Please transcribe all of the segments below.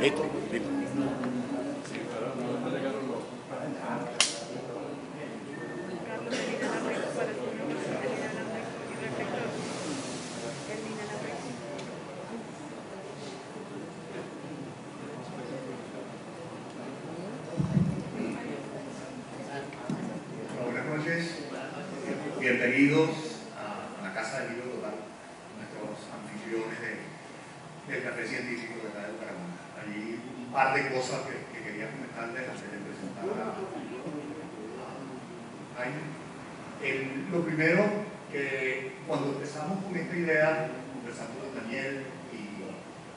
Listo, listo. Buenas noches, bienvenidos a la Casa del Libro Total, nuestros anfitriones del Café Científico de acá de Bucaramanga. Allí un par de cosas que quería comentarles antes de presentar a Jaime. Lo primero, que cuando empezamos con esta idea, conversando con Daniel y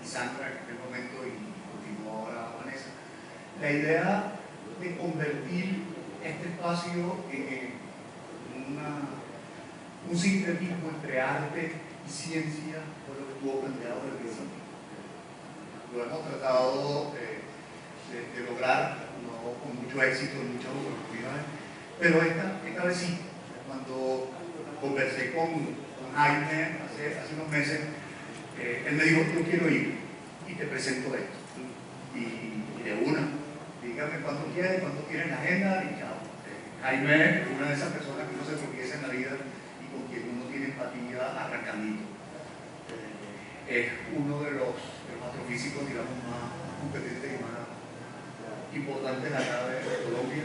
Sandra en aquel momento y continuó ahora Vanessa, la idea de convertir este espacio en un sincretismo entre arte y ciencia fue lo que estuvo planteado desde el principio. Lo hemos tratado de lograr, no con mucho éxito en muchas oportunidades, pero esta vez sí. Cuando conversé con Jaime hace unos meses, él me dijo: yo quiero ir y te presento esto. Y de una, dígame cuándo quieren, cuándo tienen agenda y chao. Jaime es una de esas personas que uno se tropieza en la vida y con quien uno tiene empatía arrancadito. Es uno de los astrofísicos, digamos, más competentes y más importantes acá de Colombia,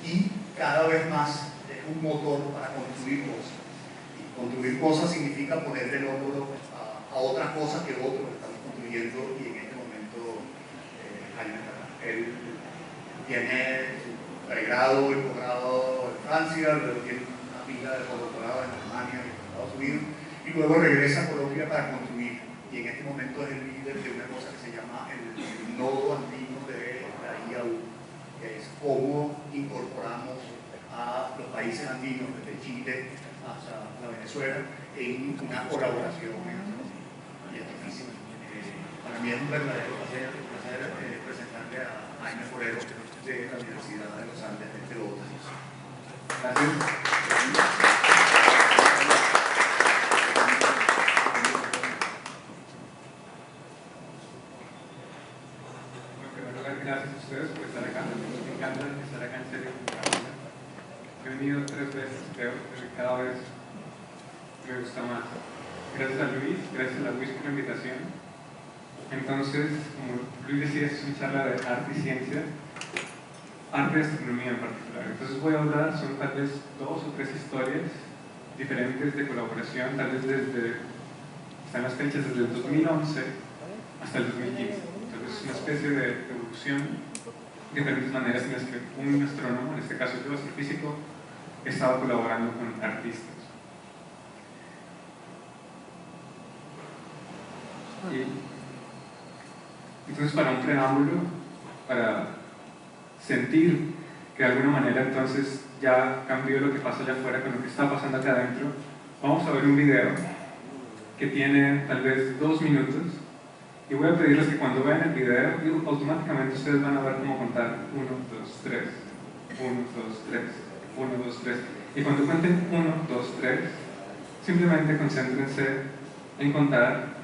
y cada vez más es un motor para construir cosas. Y construir cosas significa ponerle el hombro a otras cosas que otros estamos construyendo, y en este momento Jaime, él tiene su pregrado y posgrado en Francia, luego tiene una pila de postdoctorado en Alemania y en Estados Unidos, y luego regresa a Colombia para construir. Y en este momento es el líder de una cosa que se llama el nodo andino de la IAU, que es cómo incorporamos a los países andinos, desde Chile hasta la Venezuela, en una colaboración científica. Para mí es un verdadero placer presentarle a Jaime Forero de la Universidad de los Andes de Bogotá. Gracias. Gracias a ustedes por estar acá. Me encanta estar acá, en serio. He venido 3 veces, creo, pero cada vez me gusta más. Gracias a Luis, gracias a Luis por la invitación. Entonces, como Luis decía, es una charla de arte y ciencia, arte y astronomía en particular. Entonces voy a hablar, son tal vez 2 o 3 historias diferentes de colaboración, tal vez están las fechas desde el 2011 hasta el 2015. Entonces es una especie de evolución, diferentes maneras en las que un astrónomo, en este caso yo, astrofísico, he estado colaborando con artistas. Entonces, para un preámbulo, para sentir que de alguna manera entonces ya cambió lo que pasa allá afuera con lo que está pasando acá adentro, vamos a ver un video que tiene tal vez 2 minutos, y voy a pedirles que cuando vean el video, automáticamente ustedes van a ver cómo contar 1, 2, 3, 1, 2, 3, 1, 2, 3, y cuando cuenten 1, 2, 3, simplemente concéntrense en contar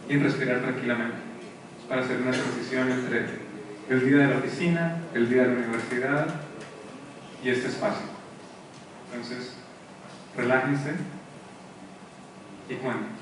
y en respirar tranquilamente, para hacer una transición entre el día de la oficina, el día de la universidad y este espacio. Entonces, relájense y cuenten.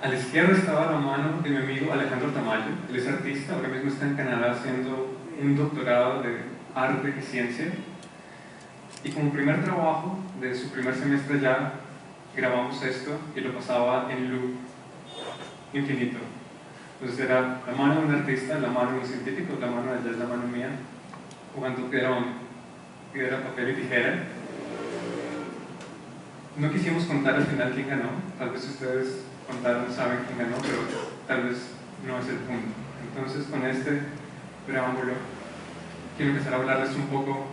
A la izquierda estaba la mano de mi amigo Alejandro Tamayo. Él es artista, ahora mismo está en Canadá haciendo un doctorado de arte y ciencia. Y como primer trabajo de su primer semestre ya grabamos esto y lo pasaba en loop infinito. Entonces era la mano de un artista, la mano de un científico, la mano de ella es la mano mía, jugando piedra, papel y tijera. No quisimos contar al final quién ganó, tal vez ustedes contaron, saben quién ganó, pero tal vez no es el punto. Entonces, con este preámbulo, quiero empezar a hablarles un poco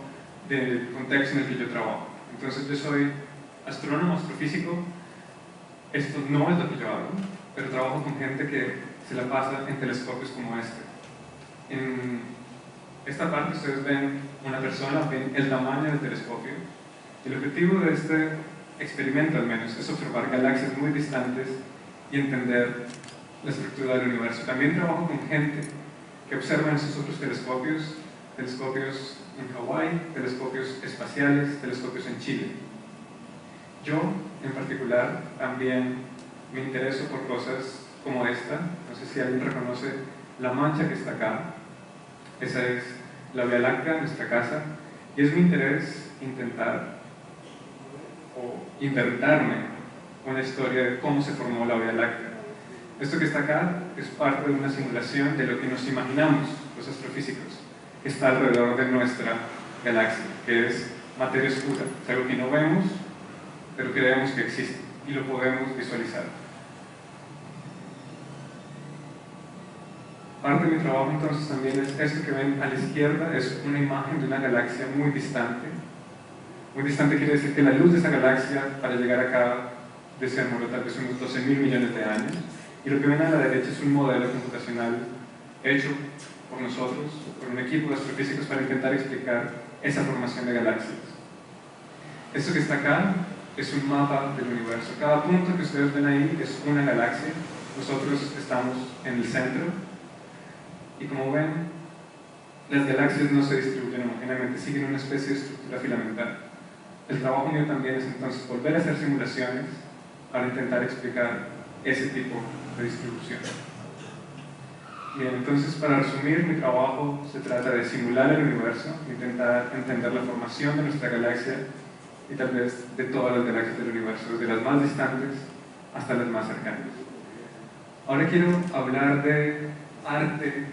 del contexto en el que yo trabajo. Entonces, yo soy astrónomo, astrofísico. Esto no es lo que yo hago, pero trabajo con gente que se la pasa en telescopios como este. En esta parte ustedes ven una persona, ven el tamaño del telescopio. El objetivo de este experimento, al menos, es observar galaxias muy distantes y entender la estructura del universo. También trabajo con gente que observa en sus otros telescopios, telescopios en Hawái, telescopios espaciales, telescopios en Chile. Yo, en particular, también me intereso por cosas como esta. No sé si alguien reconoce la mancha que está acá. Esa es la Vía Láctea, nuestra casa, y es mi interés intentar o inventarme una historia de cómo se formó la Vía Láctea. Esto que está acá es parte de una simulación de lo que nos imaginamos los astrofísicos que está alrededor de nuestra galaxia, que es materia oscura, es algo que no vemos, pero creemos que existe y lo podemos visualizar. Parte de mi trabajo entonces también es esto que ven a la izquierda, es una imagen de una galaxia muy distante. Muy distante quiere decir que la luz de esa galaxia, para llegar acá, demoró tal vez unos 12.000 millones de años. Y lo que ven a la derecha es un modelo computacional hecho por nosotros, por un equipo de astrofísicos, para intentar explicar esa formación de galaxias. Esto que está acá es un mapa del universo. Cada punto que ustedes ven ahí es una galaxia. Nosotros estamos en el centro. Y como ven, las galaxias no se distribuyen homogéneamente, siguen una especie de estructura filamentar. El trabajo mío también es entonces volver a hacer simulaciones para intentar explicar ese tipo de distribución. Bien, entonces para resumir, mi trabajo se trata de simular el universo, intentar entender la formación de nuestra galaxia y tal vez de todas las galaxias del universo, desde las más distantes hasta las más cercanas. Ahora quiero hablar de arte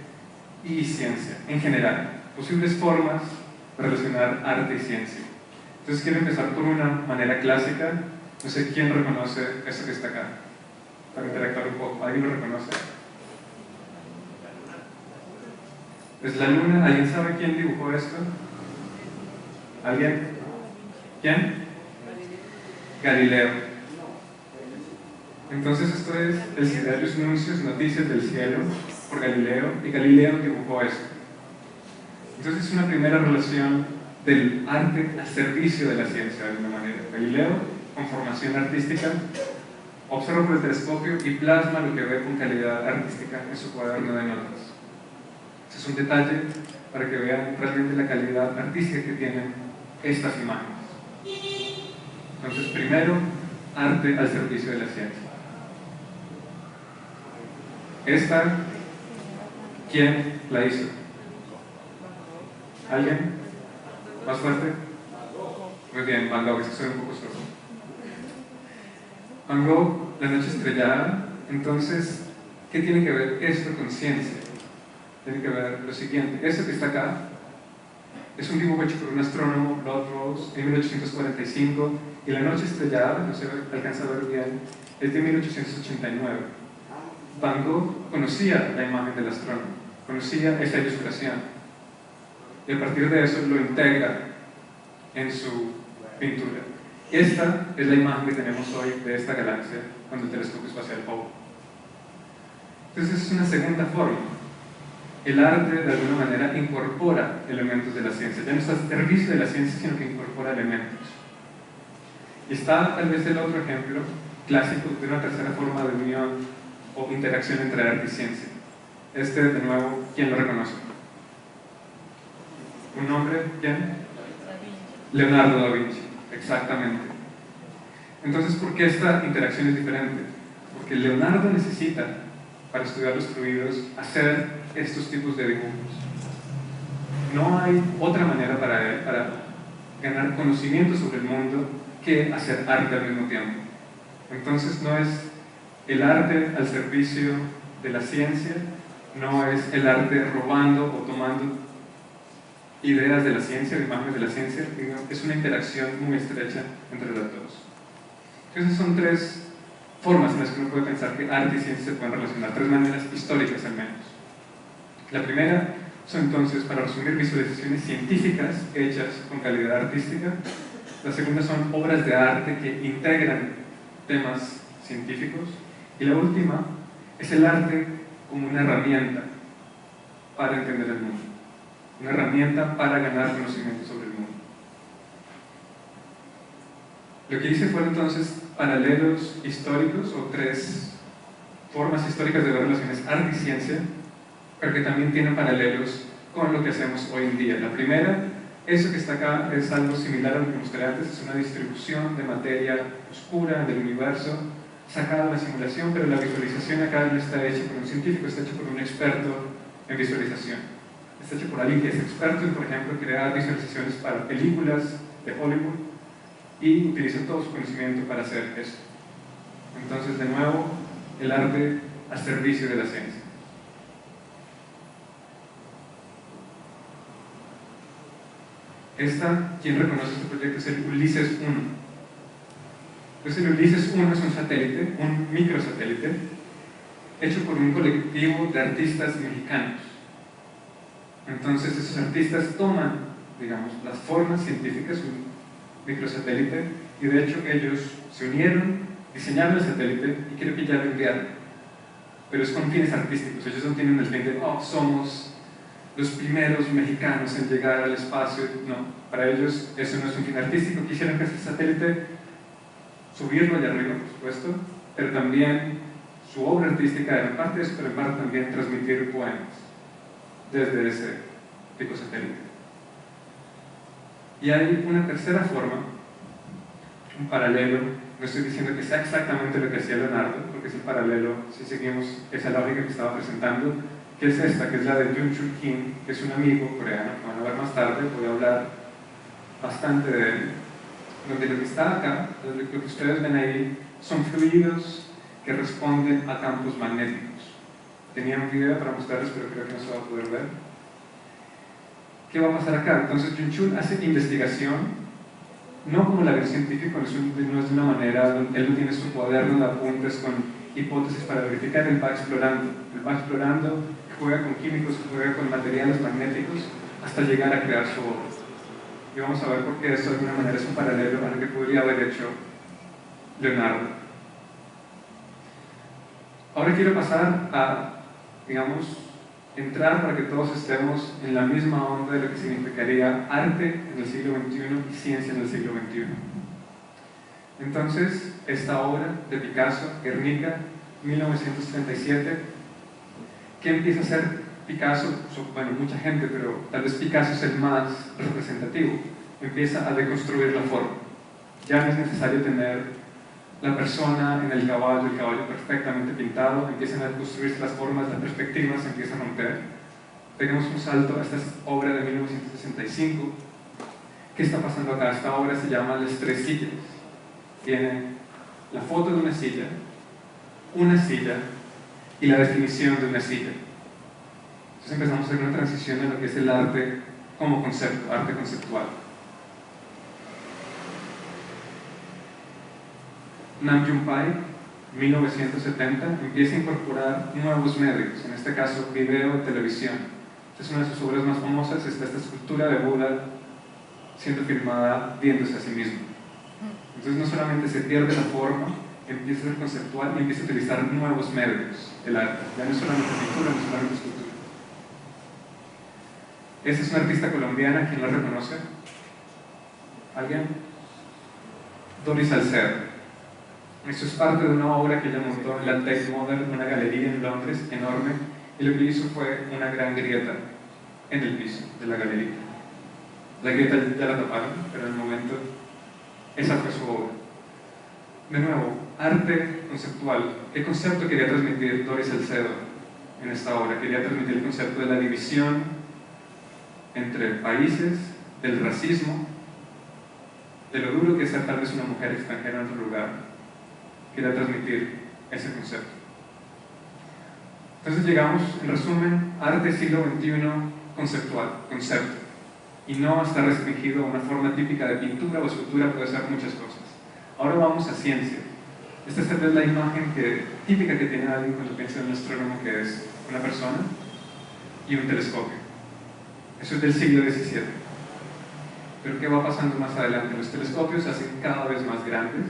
y ciencia, en general, posibles formas de relacionar arte y ciencia. Entonces quiero empezar por una manera clásica. No sé quién reconoce eso que está acá, para interactuar un poco. ¿Alguien lo reconoce? Es la luna. ¿Alguien sabe quién dibujó esto? ¿Alguien? ¿Quién? Galileo. Entonces esto es el Siderius Nuncius, Noticias del Cielo, por Galileo, y Galileo dibujó esto. Entonces es una primera relación del arte al servicio de la ciencia, de alguna manera. Galileo, con formación artística, observa por el telescopio y plasma lo que ve con calidad artística en su cuaderno de notas. Ese es un detalle para que vean realmente la calidad artística que tienen estas imágenes. Entonces, primero, arte al servicio de la ciencia. Esta, ¿quién la hizo? ¿Alguien? ¿Más fuerte? Muy bien, Van Gogh, es que soy un poco sordo. Van Gogh, La noche estrellada. Entonces, ¿qué tiene que ver esto con ciencia? Tiene que ver lo siguiente. Esto que está acá es un dibujo hecho por un astrónomo, Lord Rose, en 1845, y La noche estrellada, no se alcanza a ver bien, es de 1889. Van Gogh conocía la imagen del astrónomo, conocía esa ilustración, y a partir de eso lo integra en su pintura. Esta es la imagen que tenemos hoy de esta galaxia con el telescopio espacial Hubble. Entonces es una segunda forma. El arte de alguna manera incorpora elementos de la ciencia, ya no está al servicio de la ciencia, sino que incorpora elementos. Y está tal vez el otro ejemplo clásico de una tercera forma de unión o interacción entre arte y ciencia. Este, de nuevo, ¿quién lo reconoce? ¿Un nombre? ¿Quién? Leonardo da Vinci, exactamente. Entonces, ¿por qué esta interacción es diferente? porque Leonardo necesita, para estudiar los fluidos, hacer estos tipos de dibujos. No hay otra manera para él, para ganar conocimiento sobre el mundo, que hacer arte al mismo tiempo. Entonces no es el arte al servicio de la ciencia, no es el arte robando o tomando ideas de la ciencia, o imágenes de la ciencia, es una interacción muy estrecha entre las dos. Entonces son tres formas en las que uno puede pensar que arte y ciencia se pueden relacionar, tres maneras históricas al menos. La primera son entonces, para resumir, visualizaciones científicas hechas con calidad artística. La segunda son obras de arte que integran temas científicos. Y la última es el arte como una herramienta para entender el mundo, una herramienta para ganar conocimiento sobre el mundo. Lo que hice fueron entonces paralelos históricos, o tres formas históricas de ver relaciones arte y ciencia, pero que también tienen paralelos con lo que hacemos hoy en día. La primera, eso que está acá, es algo similar a lo que mostré antes, es una distribución de materia oscura del universo, sacada de la simulación, pero la visualización acá no está hecha por un científico, está hecha por un experto en visualización. Está hecho por alguien que es experto en, por ejemplo, crear visualizaciones para películas de Hollywood y utiliza todo su conocimiento para hacer eso. Entonces, de nuevo, el arte al servicio de la ciencia. Quien reconoce este proyecto es el Ulises 1. Entonces, el Ulises 1 es un satélite, un microsatélite, hecho por un colectivo de artistas mexicanos. Entonces, esos artistas toman, digamos, las formas científicas, un microsatélite, y de hecho ellos se unieron, diseñaron el satélite y creo que ya lo enviaron. Pero es con fines artísticos, ellos no tienen el fin de, somos los primeros mexicanos en llegar al espacio. No, para ellos eso no es un fin artístico. Quisieron que ese satélite, subirlo allá arriba, por supuesto, pero también su obra artística era parte de eso, pero en parte también transmitir poemas desde ese pico satélite. Y hay una tercera forma, un paralelo. No estoy diciendo que sea exactamente lo que hacía Leonardo, porque es el paralelo, si seguimos esa lógica que estaba presentando, que es esta, que es la de Jun-Chul Kim, que es un amigo coreano, que van a ver más tarde, voy a hablar bastante de él, donde lo que está acá, lo que ustedes ven ahí, son fluidos que responden a campos magnéticos. Tenía un video para mostrarles, pero creo que no se va a poder ver. ¿Qué va a pasar acá? Entonces Jun-Chul hace investigación, no como la del científico, no es de una manera, él no tiene su cuaderno de apuntes con hipótesis para verificar, él va explorando, juega con químicos, juega con materiales magnéticos, hasta llegar a crear su obra. Y vamos a ver por qué esto de alguna manera es un paralelo a lo que podría haber hecho Leonardo. Ahora quiero pasar a, digamos, entrar para que todos estemos en la misma onda de lo que significaría arte en el siglo XXI y ciencia en el siglo XXI. Entonces, esta obra de Picasso, Guernica, 1937, ¿qué empieza a hacer Picasso? Bueno, mucha gente, pero tal vez Picasso es el más representativo. Empieza a deconstruir la forma. Ya no es necesario tener la persona en el caballo perfectamente pintado, empiezan a construirse las formas, la perspectiva se empieza a romper. Pegamos un salto a esta obra de 1965. ¿Qué está pasando acá? Esta obra se llama Las Tres Sillas. Tiene la foto de una silla y la definición de una silla. Entonces empezamos a hacer una transición en lo que es el arte como concepto, arte conceptual. Nam June Paik, 1970, empieza a incorporar nuevos medios, en este caso video y televisión. Esta es una de sus obras más famosas, está esta escultura de Buda siendo filmada viéndose a sí mismo. Entonces no solamente se pierde la forma, empieza a ser conceptual y empieza a utilizar nuevos medios, el arte. Ya no es solamente pintura, no es solamente escultura. Esta es una artista colombiana, ¿quién la reconoce? ¿Alguien? Doris Salcedo. Esto es parte de una obra que ella montó en la Tate Modern, una galería en Londres enorme, y lo que hizo fue una gran grieta en el piso de la galería. La grieta ya la taparon, pero en el momento esa fue su obra. De nuevo, arte conceptual. ¿Qué concepto quería transmitir Doris Salcedo en esta obra? Quería transmitir el concepto de la división entre países, del racismo, de lo duro que es ser tal vez una mujer extranjera en otro lugar. Quería transmitir ese concepto. Entonces llegamos, en resumen, arte siglo XXI conceptual, concepto. Y no está restringido a una forma típica de pintura o escultura, puede ser muchas cosas. Ahora vamos a ciencia. Esta es tal vez la imagen típica que tiene alguien cuando piensa en un astrónomo, que es una persona y un telescopio. Eso es del siglo XVII. Pero ¿qué va pasando más adelante? Los telescopios se hacen cada vez más grandes.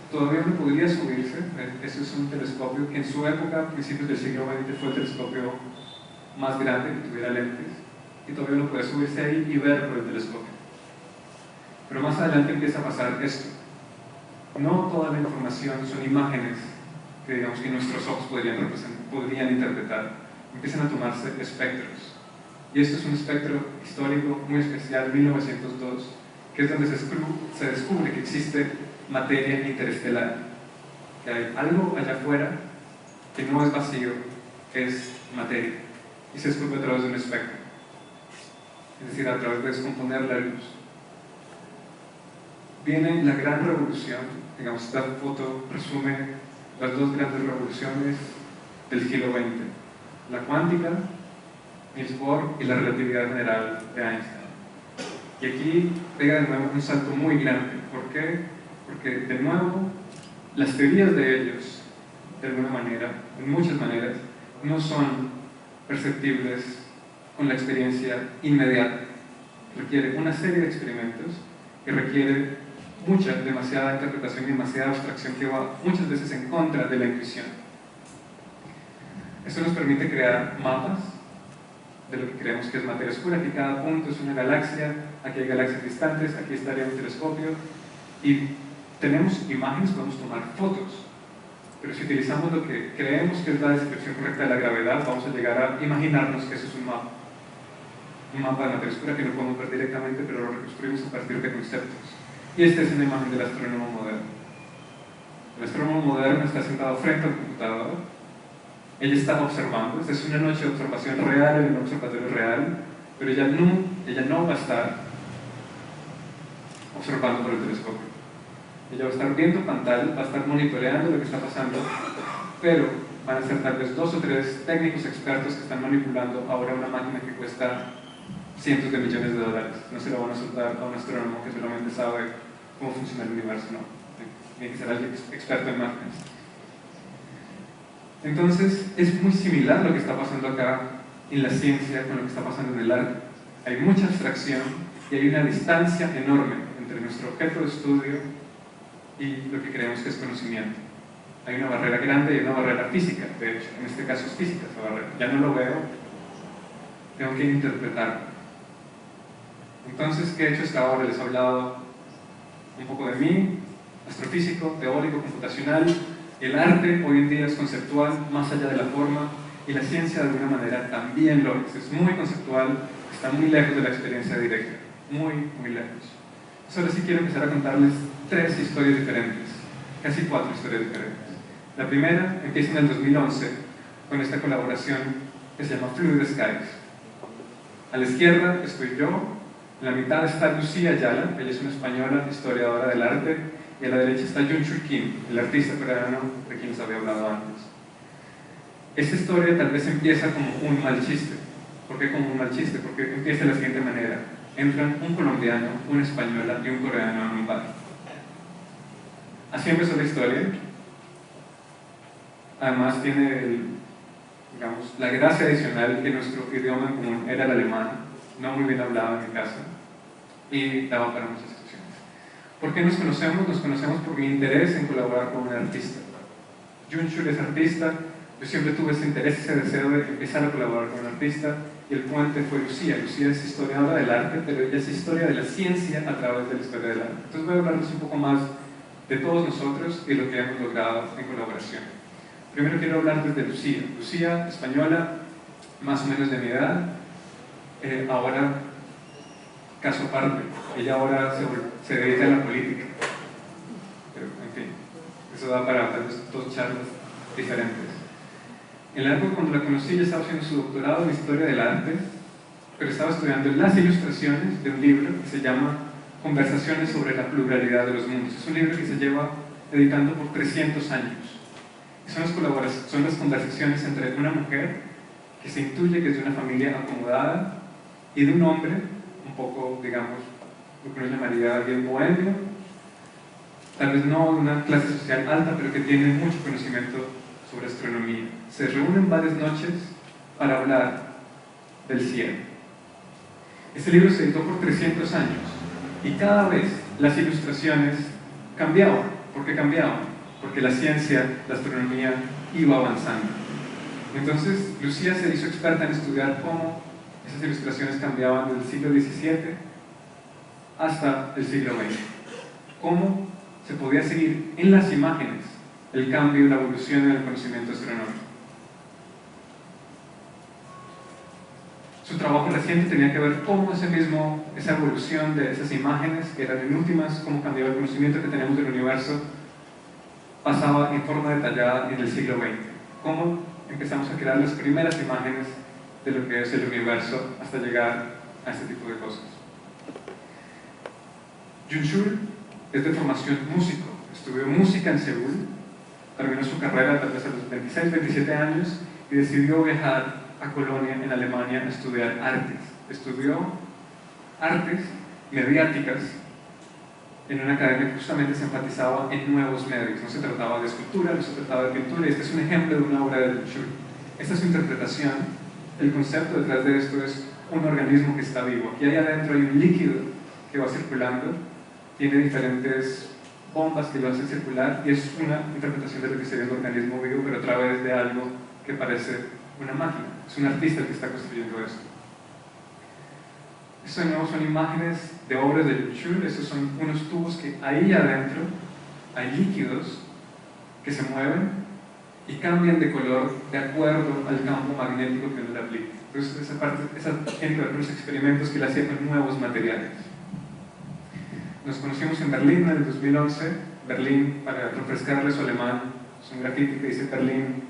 Todavía no podría subirse. Ese es un telescopio que en su época, a principios del siglo XX, fue el telescopio más grande que tuviera lentes. Y todavía no puede subirse ahí y ver por el telescopio. Pero más adelante empieza a pasar esto. No toda la información son imágenes que digamos que nuestros ojos podrían interpretar. Empiezan a tomarse espectros. Y esto es un espectro histórico muy especial, 1902, que es donde se descubre que existe materia interestelar, que hay algo allá afuera que no es vacío, es materia, y se descubre a través de un espectro, es decir, a través de descomponer la luz. Viene la gran revolución, digamos, esta foto resume las dos grandes revoluciones del siglo XX, la cuántica, Niels Bohr, y la relatividad general de Einstein. Y aquí pega de nuevo un salto muy grande. ¿Por qué? Porque de nuevo las teorías de ellos, de alguna manera, en muchas maneras, no son perceptibles con la experiencia inmediata. Requiere una serie de experimentos que requiere demasiada interpretación y demasiada abstracción que va muchas veces en contra de la intuición. Esto nos permite crear mapas de lo que creemos que es materia oscura, que cada punto es una galaxia, aquí hay galaxias distantes, aquí estaría un telescopio, y tenemos imágenes, podemos tomar fotos, pero si utilizamos lo que creemos que es la descripción correcta de la gravedad, vamos a llegar a imaginarnos que eso es un mapa de materia oscura que no podemos ver directamente, pero lo reconstruimos a partir de conceptos. Y esta es una imagen del astrónomo moderno. El astrónomo moderno está sentado frente al computador. Ella está observando. Esta es una noche de observación real en un observatorio real, pero ella no va a estar observando por el telescopio. Ella va a estar viendo pantalla, va a estar monitoreando lo que está pasando, pero van a ser tal vez 2 o 3 técnicos expertos que están manipulando ahora una máquina que cuesta cientos de millones de dólares. No se lo van a soltar a un astrónomo que solamente sabe cómo funciona el universo, no. Tiene que ser alguien experto en máquinas. Entonces, es muy similar lo que está pasando acá en la ciencia con lo que está pasando en el arte. Hay mucha abstracción y hay una distancia enorme entre nuestro objeto de estudio y lo que creemos que es conocimiento. Hay una barrera grande y una barrera física, de hecho, en este caso es física esa barrera. Ya no lo veo, tengo que interpretarlo. Entonces, ¿qué he hecho hasta ahora? Les he hablado un poco de mí, astrofísico, teórico, computacional. El arte hoy en día es conceptual, más allá de la forma, y la ciencia de alguna manera también lo es muy conceptual, está muy lejos de la experiencia directa, muy, muy lejos. Ahora sí quiero empezar a contarles 3 historias diferentes, casi 4 historias diferentes. La primera empieza en el 2011 con esta colaboración que se llama Fluid Skies. A la izquierda estoy yo, en la mitad está Lucía Ayala, ella es una española historiadora del arte, y a la derecha está Jun-Chul Kim, el artista coreano de quien les había hablado antes. Esta historia tal vez empieza como un mal chiste. ¿Por qué como un mal chiste? Porque empieza de la siguiente manera. Entran un colombiano, una española y un coreano en un bar. Así empezó la historia. Además tiene la gracia adicional que nuestro idioma en común era el alemán, no muy bien hablado en mi casa, y daba para muchas situaciones. ¿Por qué nos conocemos? Nos conocemos por mi interés en colaborar con un artista. Jun-Chul es artista, yo siempre tuve ese interés, ese deseo de empezar a colaborar con un artista, y el puente fue Lucía. Lucía es historiadora del arte, pero ella es historia de la ciencia a través de la historia del arte. Entonces voy a hablarles un poco más de todos nosotros y lo que hemos logrado en colaboración. Primero quiero hablarles de Lucía. Lucía, española, más o menos de mi edad, ahora, caso aparte, ella ahora se dedica a la política. Eso da para tal vez 2 charlas diferentes. En la época cuando la conocí, ella estaba haciendo su doctorado en Historia del Arte, pero estaba estudiando las ilustraciones de un libro que se llama Conversaciones sobre la pluralidad de los mundos. Es un libro que se lleva editando por 300 años. Y son las conversaciones entre una mujer que se intuye que es de una familia acomodada y de un hombre un poco, digamos, lo que uno llamaría bien bohemio, tal vez no de una clase social alta, pero que tiene mucho conocimiento sobre astronomía. Se reúnen varias noches para hablar del cielo. Este libro se editó por 300 años y cada vez las ilustraciones cambiaban. ¿Por qué cambiaban? Porque la ciencia, la astronomía iba avanzando. Entonces Lucía se hizo experta en estudiar cómo esas ilustraciones cambiaban del siglo XVII hasta el siglo XX. Cómo se podía seguir en las imágenes el cambio, la evolución en el conocimiento astronómico. Su trabajo reciente tenía que ver cómo esa evolución de esas imágenes, que eran en últimas, cómo cambiaba el conocimiento que tenemos del universo, pasaba en forma detallada en el siglo XX. Cómo empezamos a crear las primeras imágenes de lo que es el universo hasta llegar a este tipo de cosas. Jun-Chul es de formación músico, estudió música en Seúl, terminó su carrera tal vez a los 26, 27 años y decidió viajar a Colonia, en Alemania, a estudiar artes. Estudió artes mediáticas en una academia que justamente se enfatizaba en nuevos medios. No se trataba de escultura, no se trataba de pintura, y este es un ejemplo de una obra de Jun-Chul. Esta es su interpretación. El concepto detrás de esto es un organismo que está vivo. Aquí ahí adentro hay un líquido que va circulando, tiene diferentes bombas que lo hacen circular, y es una interpretación de lo que sería un organismo vivo, pero a través de algo que parece una máquina. Es un artista el que está construyendo esto. Esto de nuevo son imágenes de obras de Jun-Chul. Estos son unos tubos que ahí adentro hay líquidos que se mueven y cambian de color de acuerdo al campo magnético que uno le aplica. Entonces esa parte es ejemplo de los experimentos que le hacían con nuevos materiales. Nos conocimos en Berlín en el 2011. Berlín, para refrescarle su alemán, es un grafiti que dice Berlín,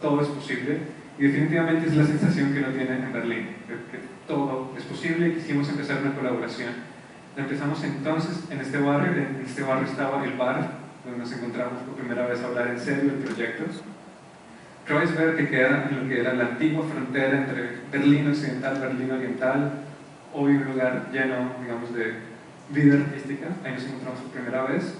todo es posible. Y definitivamente es la sensación que uno tiene en Berlín, que todo es posible, y quisimos empezar una colaboración. Empezamos entonces en este barrio estaba el bar, donde nos encontramos por primera vez a hablar en serio del proyecto. Kreuzberg, que queda en lo que era la antigua frontera entre Berlín Occidental y Berlín Oriental, hoy un lugar lleno, digamos, de vida artística. Ahí nos encontramos por primera vez.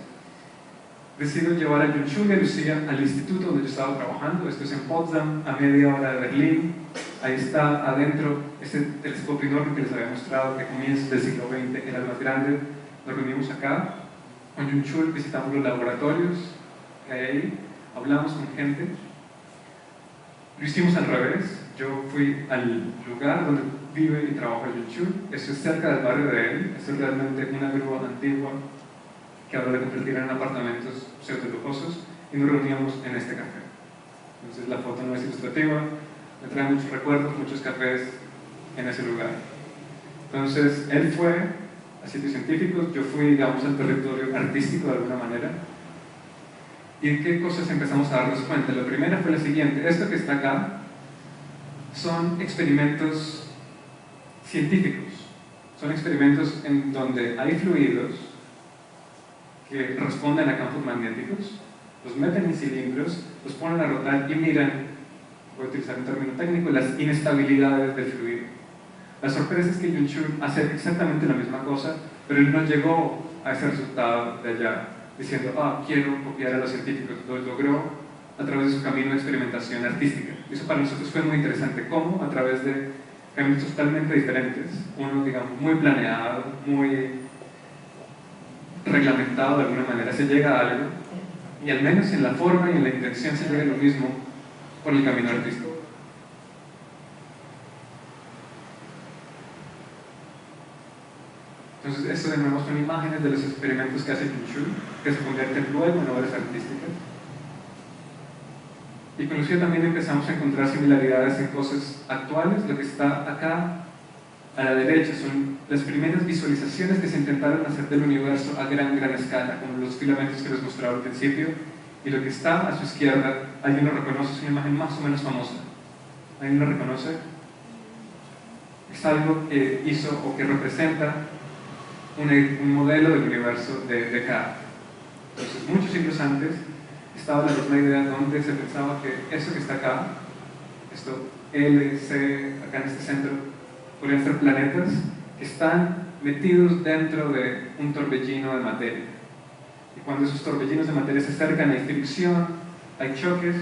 Decidieron llevar a Jun-Chul y a Lucía al instituto donde yo estaba trabajando. Esto es en Potsdam, a media hora de Berlín. Ahí está adentro ese telescopio enorme que les había mostrado, que a comienzos del siglo XX era el más grande. Nos reunimos acá con Jun-Chul, visitamos los laboratorios que hay ahí, hablamos con gente. Lo hicimos al revés. Yo fui al lugar donde vive y trabaja Jun-Chul. Eso es cerca del barrio de él. Eso es realmente una grúa antigua que ahora le convertirán en apartamentos pseudo-lujosos, y nos reuníamos en este café. Entonces la foto no es ilustrativa, me trae muchos recuerdos, muchos cafés en ese lugar. Entonces él fue a sitios científicos, yo fui, digamos, al territorio artístico de alguna manera. ¿Y en qué cosas empezamos a darnos cuenta? La primera fue la siguiente: esto que está acá son experimentos científicos, son experimentos en donde hay fluidos que responden a campos magnéticos, los meten en cilindros, los ponen a rotar y miran, voy a utilizar un término técnico, las inestabilidades del fluido. La sorpresa es que Jun-Chul hace exactamente la misma cosa, pero él no llegó a ese resultado de allá diciendo, quiero copiar a los científicos. Lo logró a través de su camino de experimentación artística. Y eso para nosotros fue muy interesante, cómo a través de caminos totalmente diferentes, uno, digamos, muy planeado, muy reglamentado de alguna manera, se llega a algo, y al menos en la forma y en la intención se llega a lo mismo por el camino artístico. Entonces, esto de nuevo son imágenes de los experimentos que hace Jun-Chul, que se convierten luego en obras artísticas. Y con Lucía también empezamos a encontrar similaridades en cosas actuales. Lo que está acá a la derecha son las primeras visualizaciones que se intentaron hacer del universo a gran escala, como los filamentos que les mostraba al principio, Y lo que está a su izquierda, alguien lo reconoce, es una imagen más o menos famosa. ¿Alguien lo reconoce? Es algo que hizo o que representa un modelo del universo de Descartes. Entonces, muchos siglos antes, estaba la misma idea donde se pensaba que eso que está acá, esto L, C, acá en este centro, podrían ser planetas que están metidos dentro de un torbellino de materia. Y cuando esos torbellinos de materia se acercan, hay fricción, hay choques,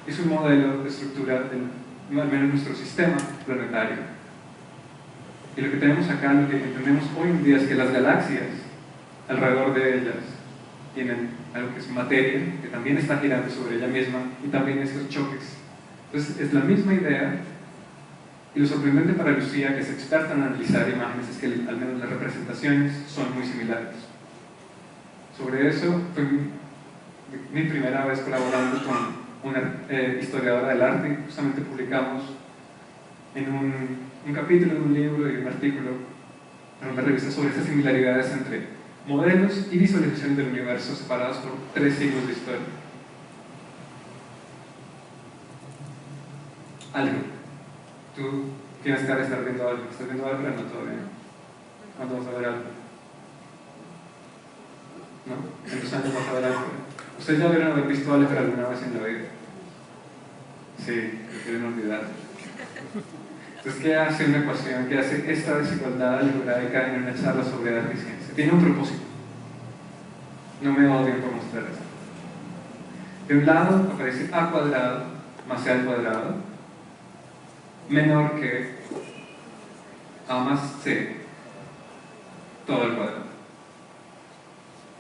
es un modelo de estructura del, al menos nuestro sistema planetario. Y lo que tenemos acá, lo que entendemos hoy en día es que las galaxias, alrededor de ellas, tienen algo que es materia, que también está girando sobre ella misma, y también esos choques. Entonces, es la misma idea, y lo sorprendente para Lucía, que es experta en analizar imágenes, es que al menos las representaciones son muy similares. Sobre eso, fue mi primera vez colaborando con una historiadora del arte, y justamente publicamos en un capítulo de un libro y un artículo en una revista sobre esas similaridades entre modelos y visualizaciones del universo separados por 3 siglos de historia. Algo. Tú tienes cara de estar viendo algo. ¿Estás viendo algo? No, todavía no. ¿Cuándo vas a ver algo? ¿No? ¿En 2 años vas a ver algo? ¿Ustedes ya deben haber visto algo alguna vez en la vida? Sí, lo quieren olvidar. Entonces, ¿qué hace una ecuación? ¿Qué hace esta desigualdad algebraica en una charla sobre arte y ciencia? Tiene un propósito. No me odien por mostrar esto. De un lado aparece a cuadrado más c al cuadrado menor que a más c todo al cuadrado.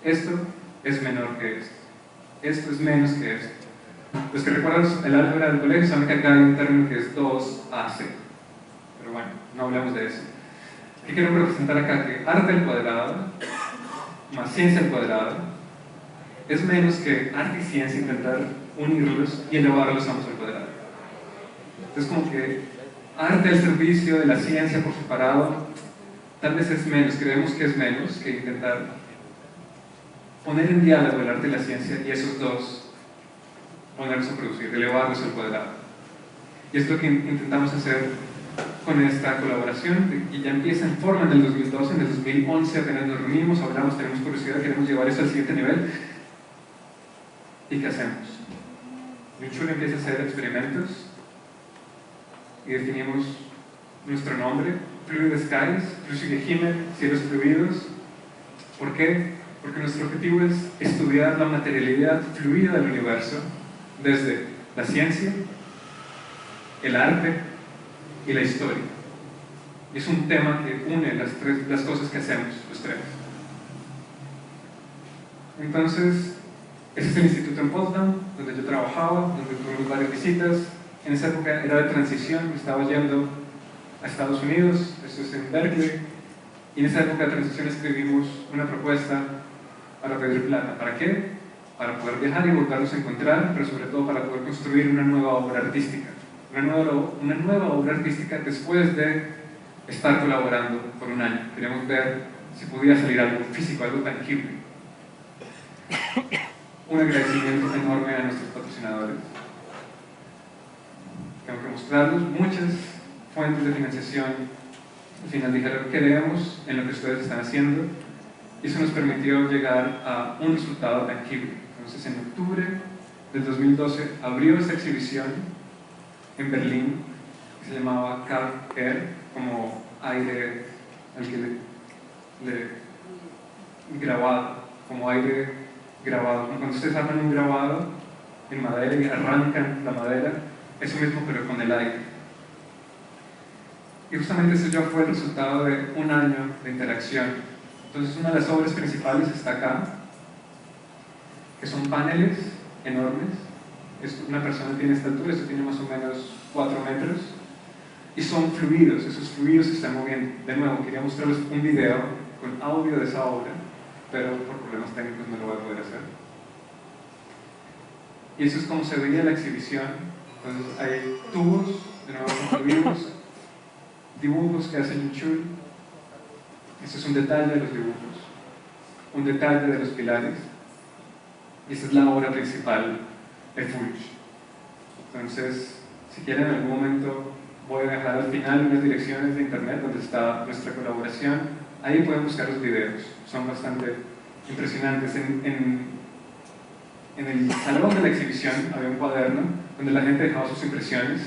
Esto es menor que esto. Esto es menos que esto. Los que recuerdan el álgebra del colegio saben que acá hay un término que es 2ac. Pero bueno, no hablemos de eso. ¿Qué quiero representar acá? Que arte al cuadrado más ciencia al cuadrado es menos que arte y ciencia intentar unirlos y elevarlos ambos al cuadrado. Entonces, como que arte al servicio de la ciencia por separado tal vez es menos, creemos que es menos que intentar poner en diálogo el arte y la ciencia y esos dos ponerlos a producir, elevarlos al cuadrado. Y es lo que intentamos hacer con esta colaboración, y ya empieza en forma en el 2012, en el 2011 apenas nos reunimos, hablamos, tenemos curiosidad, queremos llevar eso al siguiente nivel. ¿Y qué hacemos? Yunchul empieza a hacer experimentos y definimos nuestro nombre, Fluid Skies, Fluid Himmel, cielos fluidos. ¿Por qué? Porque nuestro objetivo es estudiar la materialidad fluida del universo desde la ciencia, el arte y la historia. Y es un tema que une las cosas que hacemos los tres. Entonces, ese es el instituto en Potsdam, donde yo trabajaba, donde tuvimos varias visitas. En esa época era de transición, estaba yendo a Estados Unidos, esto es en Berkeley, y en esa época de transición escribimos una propuesta para pedir plata. ¿Para qué? Para poder viajar y volvernos a encontrar, pero sobre todo para poder construir una nueva obra artística. Una nueva obra artística después de estar colaborando por un año. Queríamos ver si podía salir algo físico, algo tangible. Un agradecimiento enorme a nuestros patrocinadores. Tengo que mostrarlos. Muchas fuentes de financiación al final dijeron: creemos en lo que ustedes están haciendo, y eso nos permitió llegar a un resultado tangible. Entonces, en octubre del 2012 abrió esta exhibición en Berlín, que se llamaba Car Air, como aire al que grabado, como aire grabado. Cuando ustedes arman un grabado en madera y arrancan la madera, eso mismo pero con el aire. Y justamente eso ya fue el resultado de un año de interacción. Entonces, una de las obras principales está acá, que son paneles enormes. Una persona tiene esta altura, esto tiene más o menos 4 metros, y son fluidos, esos fluidos se están moviendo. De nuevo, quería mostrarles un video con audio de esa obra, pero por problemas técnicos no lo voy a poder hacer. Y eso es como se veía la exhibición. Entonces hay tubos, de nuevo con fluidos, dibujos que hace Yunchul. Eso es un detalle de los dibujos, un detalle de los pilares. Y esta es la obra principal de Fulch. Entonces, si quieren en algún momento voy a dejar al final unas direcciones de internet donde está nuestra colaboración. Ahí pueden buscar los videos, son bastante impresionantes. En el salón de la exhibición había un cuaderno donde la gente dejaba sus impresiones,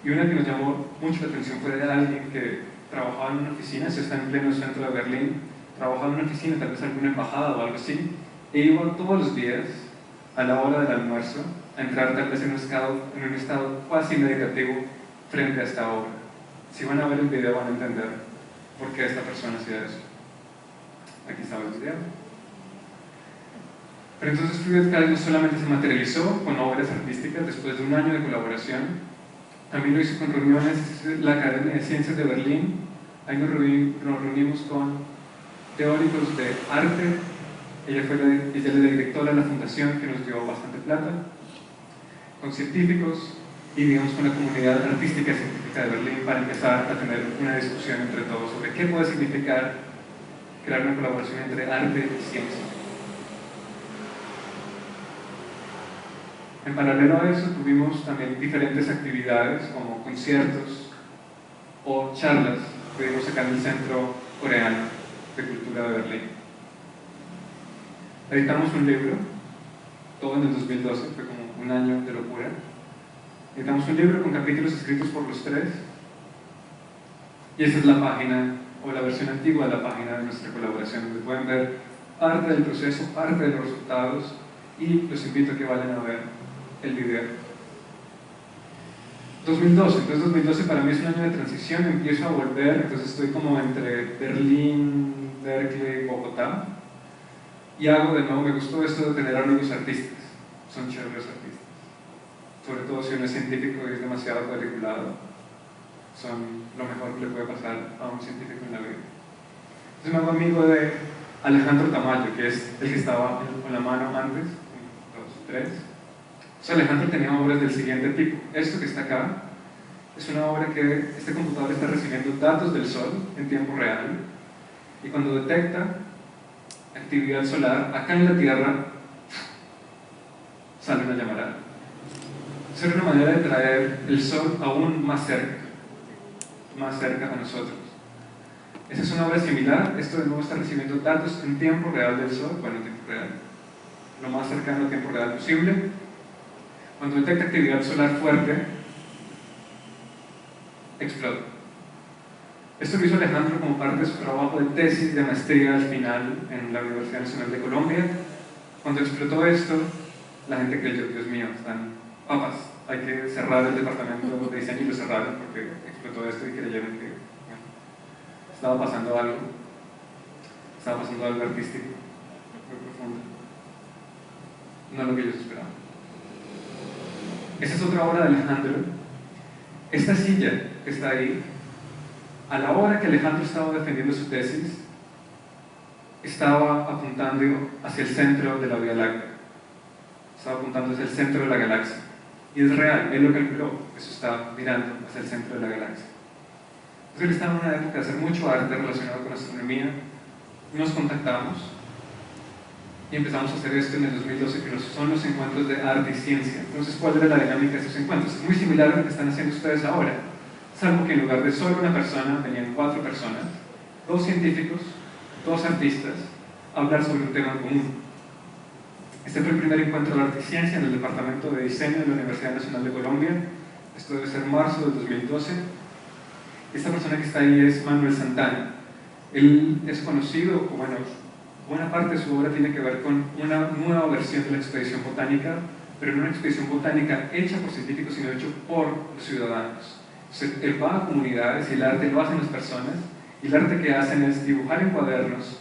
y una que nos llamó mucho la atención fue de alguien que trabajaba en una oficina, se está en pleno centro de Berlín, trabajaba en una oficina, tal vez alguna embajada o algo así, e iba todos los días a la hora del almuerzo a entrar tal vez en un estado casi meditativo frente a esta obra. Si van a ver el video van a entender por qué esta persona hacía eso. Aquí estaba el video. Pero entonces Free Kahlo no solamente se materializó con obras artísticas después de un año de colaboración, también lo hizo con reuniones en la Academia de Ciencias de Berlín. Ahí nos reunimos con teóricos de arte. Ella es la directora de la fundación que nos dio bastante plata, con científicos y digamos con la comunidad artística y científica de Berlín, para empezar a tener una discusión entre todos sobre qué puede significar crear una colaboración entre arte y ciencia. En paralelo a eso tuvimos también diferentes actividades como conciertos o charlas que dimos acá en el Centro Coreano de Cultura de Berlín. Editamos un libro, todo en el 2012, fue como un año de locura. Editamos un libro con capítulos escritos por los tres, y esa es la página, o la versión antigua de la página de nuestra colaboración, donde pueden ver parte del proceso, parte de los resultados, y los invito a que vayan a ver el video. 2012, entonces 2012 para mí es un año de transición, empiezo a volver, entonces estoy como entre Berlín, Berkeley, Bogotá, y hago de nuevo, me gustó esto de tener amigos artistas, son chéveres artistas, sobre todo si uno es científico y es demasiado cuadriculado, son lo mejor que le puede pasar a un científico en la vida. Entonces me hago amigo de Alejandro Tamayo, que es el que estaba con la mano antes, 1, 2, 3. Entonces Alejandro tenía obras del siguiente tipo. Esto que está acá es una obra que este computador está recibiendo datos del Sol en tiempo real, y cuando detecta actividad solar, acá en la Tierra sale una llamarada. Esa era una manera de traer el Sol aún más cerca a nosotros. Esa es una obra similar. Esto de nuevo está recibiendo datos en tiempo real del Sol, bueno, en tiempo real, lo más cercano al tiempo real posible. Cuando detecta actividad solar fuerte, explota. Esto lo hizo Alejandro como parte de su trabajo de tesis de maestría al final en la Universidad Nacional de Colombia. Cuando explotó esto, la gente creyó, Dios mío, están papas, hay que cerrar el departamento de diseño, y lo cerraron porque explotó esto y creyeron que estaba pasando algo artístico muy profundo, no lo que ellos esperaban. Esa es otra obra de Alejandro. Esta silla que está ahí, a la hora que Alejandro estaba defendiendo su tesis, estaba apuntando hacia el centro de la Vía Láctea, estaba apuntando hacia el centro de la galaxia, y es real, él lo calculó, eso está mirando hacia el centro de la galaxia. Entonces él estaba en una época de hacer mucho arte relacionado con astronomía, nos contactamos y empezamos a hacer esto en el 2012, que son los encuentros de arte y ciencia. Entonces, ¿cuál era la dinámica de estos encuentros? Es muy similar a lo que están haciendo ustedes ahora, salvo que en lugar de solo una persona, venían 4 personas, 2 científicos, 2 artistas, a hablar sobre un tema en común. Este fue el primer encuentro de arte y ciencia en el Departamento de Diseño de la Universidad Nacional de Colombia. Esto debe ser marzo del 2012. Esta persona que está ahí es Manuel Santana. Él es conocido, bueno, buena parte de su obra tiene que ver con una nueva versión de la expedición botánica, pero no una expedición botánica hecha por científicos, sino hecha por los ciudadanos. Entonces, él va a comunidades y el arte lo hacen las personas, y el arte que hacen es dibujar en cuadernos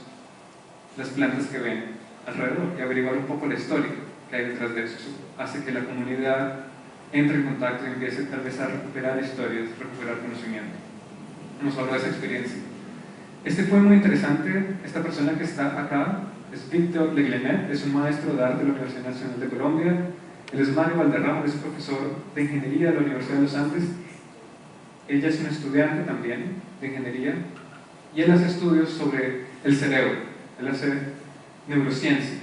las plantas que ven alrededor y averiguar un poco la historia que hay detrás de eso. Eso hace que la comunidad entre en contacto y empiece tal vez a recuperar historias, recuperar conocimiento. Nos habla de esa experiencia. Este fue muy interesante. Esta persona que está acá es Víctor Leglenet, es un maestro de arte de la Universidad Nacional de Colombia. Él es Mario Valderrama, es profesor de ingeniería de la Universidad de los Andes. Ella es una estudiante también de ingeniería, y él hace estudios sobre el cerebro, él hace neurociencias.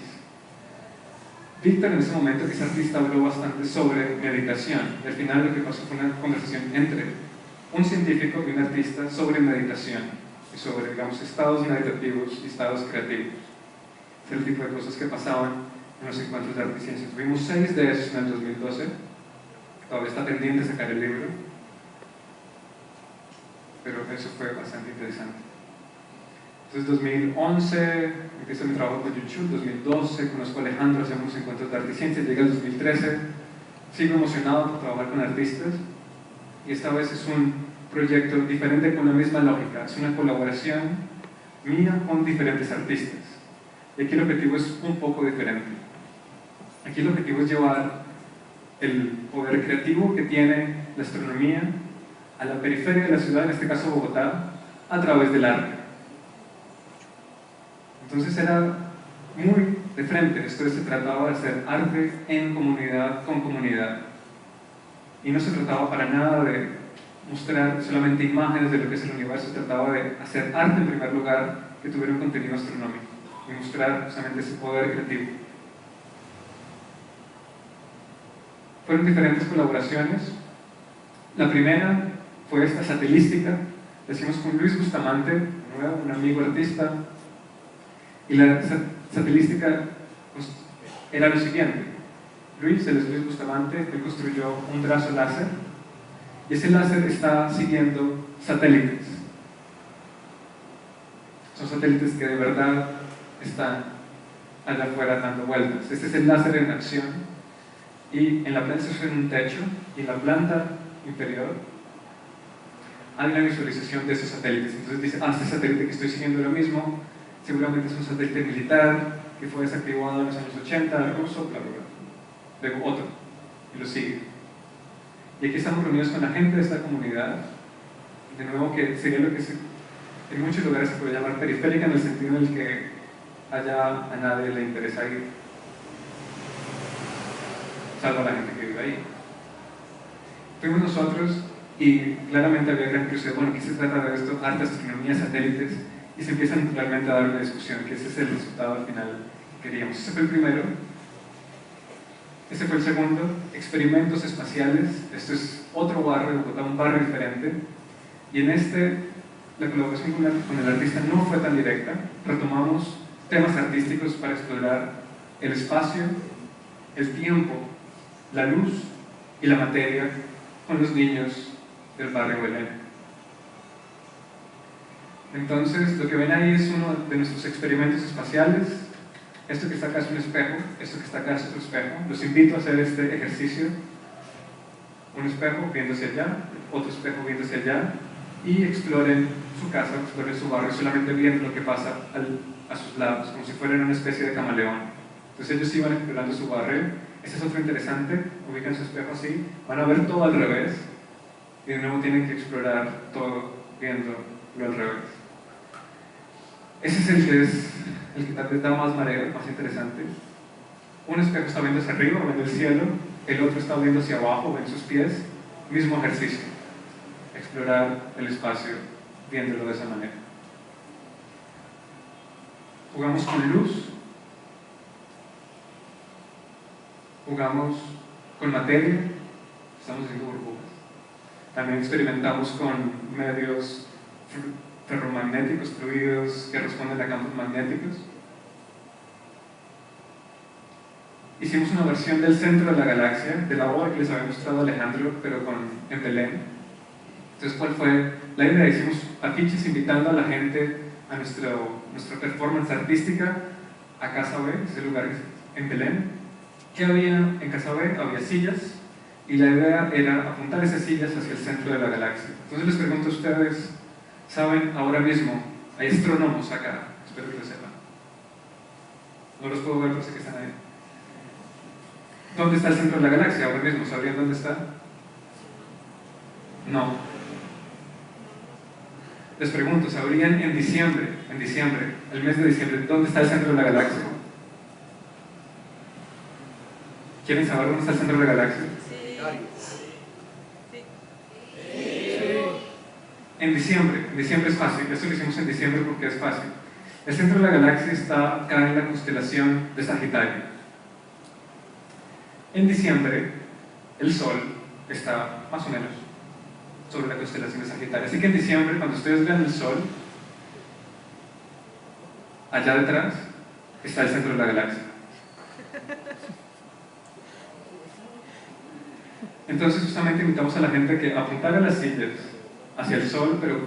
Víctor en ese momento, que es artista, habló bastante sobre meditación. Y al final lo que pasó fue una conversación entre un científico y un artista sobre meditación y sobre, digamos, estados meditativos y estados creativos. Ese es el tipo de cosas que pasaban en los encuentros de arte y ciencia. Tuvimos 6 de esos en el 2012. Todavía está pendiente sacar el libro, pero eso fue bastante interesante. Entonces 2011 empiezo mi trabajo con YouTube, 2012 conozco a Alejandro, hacemos encuentros de arte y ciencia, llega el 2013, sigo emocionado por trabajar con artistas y esta vez es un proyecto diferente con la misma lógica, es una colaboración mía con diferentes artistas. Y aquí el objetivo es un poco diferente. Aquí el objetivo es llevar el poder creativo que tiene la astronomía a la periferia de la ciudad, en este caso Bogotá, a través del arte. Entonces era muy de frente, esto se trataba de hacer arte en comunidad, con comunidad. Y no se trataba para nada de mostrar solamente imágenes de lo que es el universo, se trataba de hacer arte en primer lugar que tuviera un contenido astronómico y mostrar justamente ese poder creativo. Fueron diferentes colaboraciones. La primera fue esta satelística, la hicimos con Luis Bustamante, un amigo artista, y la satelística pues, era lo siguiente. Luis, él es Luis Bustamante, él construyó un brazo láser, y ese láser está siguiendo satélites. Son satélites que de verdad están allá afuera dando vueltas. Este es el láser en acción, y en la planta se en un techo, y en la planta inferior hay una visualización de esos satélites. Entonces dice, este satélite que estoy siguiendo ahora mismo seguramente es un satélite militar que fue desactivado en los años 80, ruso, bla, bla, bla. Luego otro, y lo sigue. Y aquí estamos reunidos con la gente de esta comunidad, de nuevo que sería lo que en muchos lugares se puede llamar periférica, en el sentido en el que allá a nadie le interesa ir, salvo a la gente que vive ahí. Fuimos nosotros y claramente había gran curiosidad, bueno, ¿qué se trata de esto? Arte, astronomía, satélites, y se empieza naturalmente a dar una discusión, que ese es el resultado al final que queríamos. Ese fue el primero. Ese fue el segundo, experimentos espaciales. Esto es otro barrio de Bogotá, un barrio diferente, y en este la colaboración con el artista no fue tan directa. Retomamos temas artísticos para explorar el espacio, el tiempo, la luz y la materia con los niños del barrio Belén. Entonces, lo que ven ahí es uno de nuestros experimentos espaciales. Esto que está acá es un espejo, esto que está acá es otro espejo. Los invito a hacer este ejercicio. Un espejo viendo hacia allá, otro espejo viendo hacia allá, y exploren su casa, exploren su barrio, solamente viendo lo que pasa a sus lados, como si fueran una especie de camaleón. Entonces ellos iban explorando su barrio. Este es otro interesante, ubican su espejo así, van a ver todo al revés, y de nuevo tienen que explorar todo viendo lo al revés. Ese es el que tal vez da más mareo, más interesante. Un espejo está viendo hacia arriba, viendo el cielo, el otro está viendo hacia abajo, ven sus pies. Mismo ejercicio, explorar el espacio viéndolo de esa manera. Jugamos con luz, jugamos con materia, estamos haciendo burbujas. También experimentamos con medios ferromagnéticos, fluidos que responden a campos magnéticos. Hicimos una versión del centro de la galaxia, de la obra que les había mostrado Alejandro, pero en Belén. Entonces, ¿cuál fue la idea? Hicimos afiches invitando a la gente a nuestra performance artística a Casa B, ese lugar en Belén. ¿Qué había en Casa B? Había sillas, y la idea era apuntar esas sillas hacia el centro de la galaxia. Entonces les pregunto a ustedes, ¿saben ahora mismo? Hay astrónomos acá, espero que lo sepan. No los puedo ver, pero sé que están ahí. ¿Dónde está el centro de la galaxia ahora mismo? ¿Sabrían dónde está? No. Les pregunto, ¿sabrían en diciembre, el mes de diciembre, dónde está el centro de la galaxia? ¿Quieren saber dónde está el centro de la galaxia? En diciembre es fácil, esto lo hicimos en diciembre porque es fácil. El centro de la galaxia está acá en la constelación de Sagitario. En diciembre, el Sol está más o menos sobre la constelación de Sagitario. Así que en diciembre, cuando ustedes vean el Sol, allá detrás está el centro de la galaxia. Entonces justamente invitamos a la gente que apuntara las sillas hacia el Sol, pero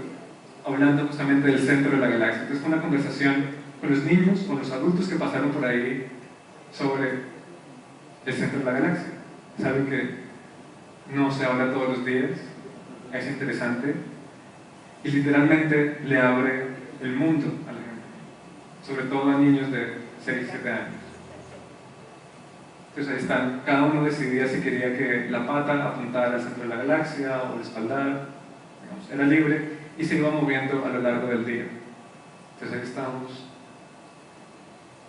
hablando justamente del centro de la galaxia. Entonces fue una conversación con los niños, con los adultos que pasaron por ahí sobre el centro de la galaxia. Saben que no se habla todos los días, es interesante y literalmente le abre el mundo a la gente, sobre todo a niños de 6, 7 años. Entonces ahí están, cada uno decidía si quería que la pata apuntara al centro de la galaxia o el espaldar, digamos, era libre y se iba moviendo a lo largo del día. Entonces ahí estamos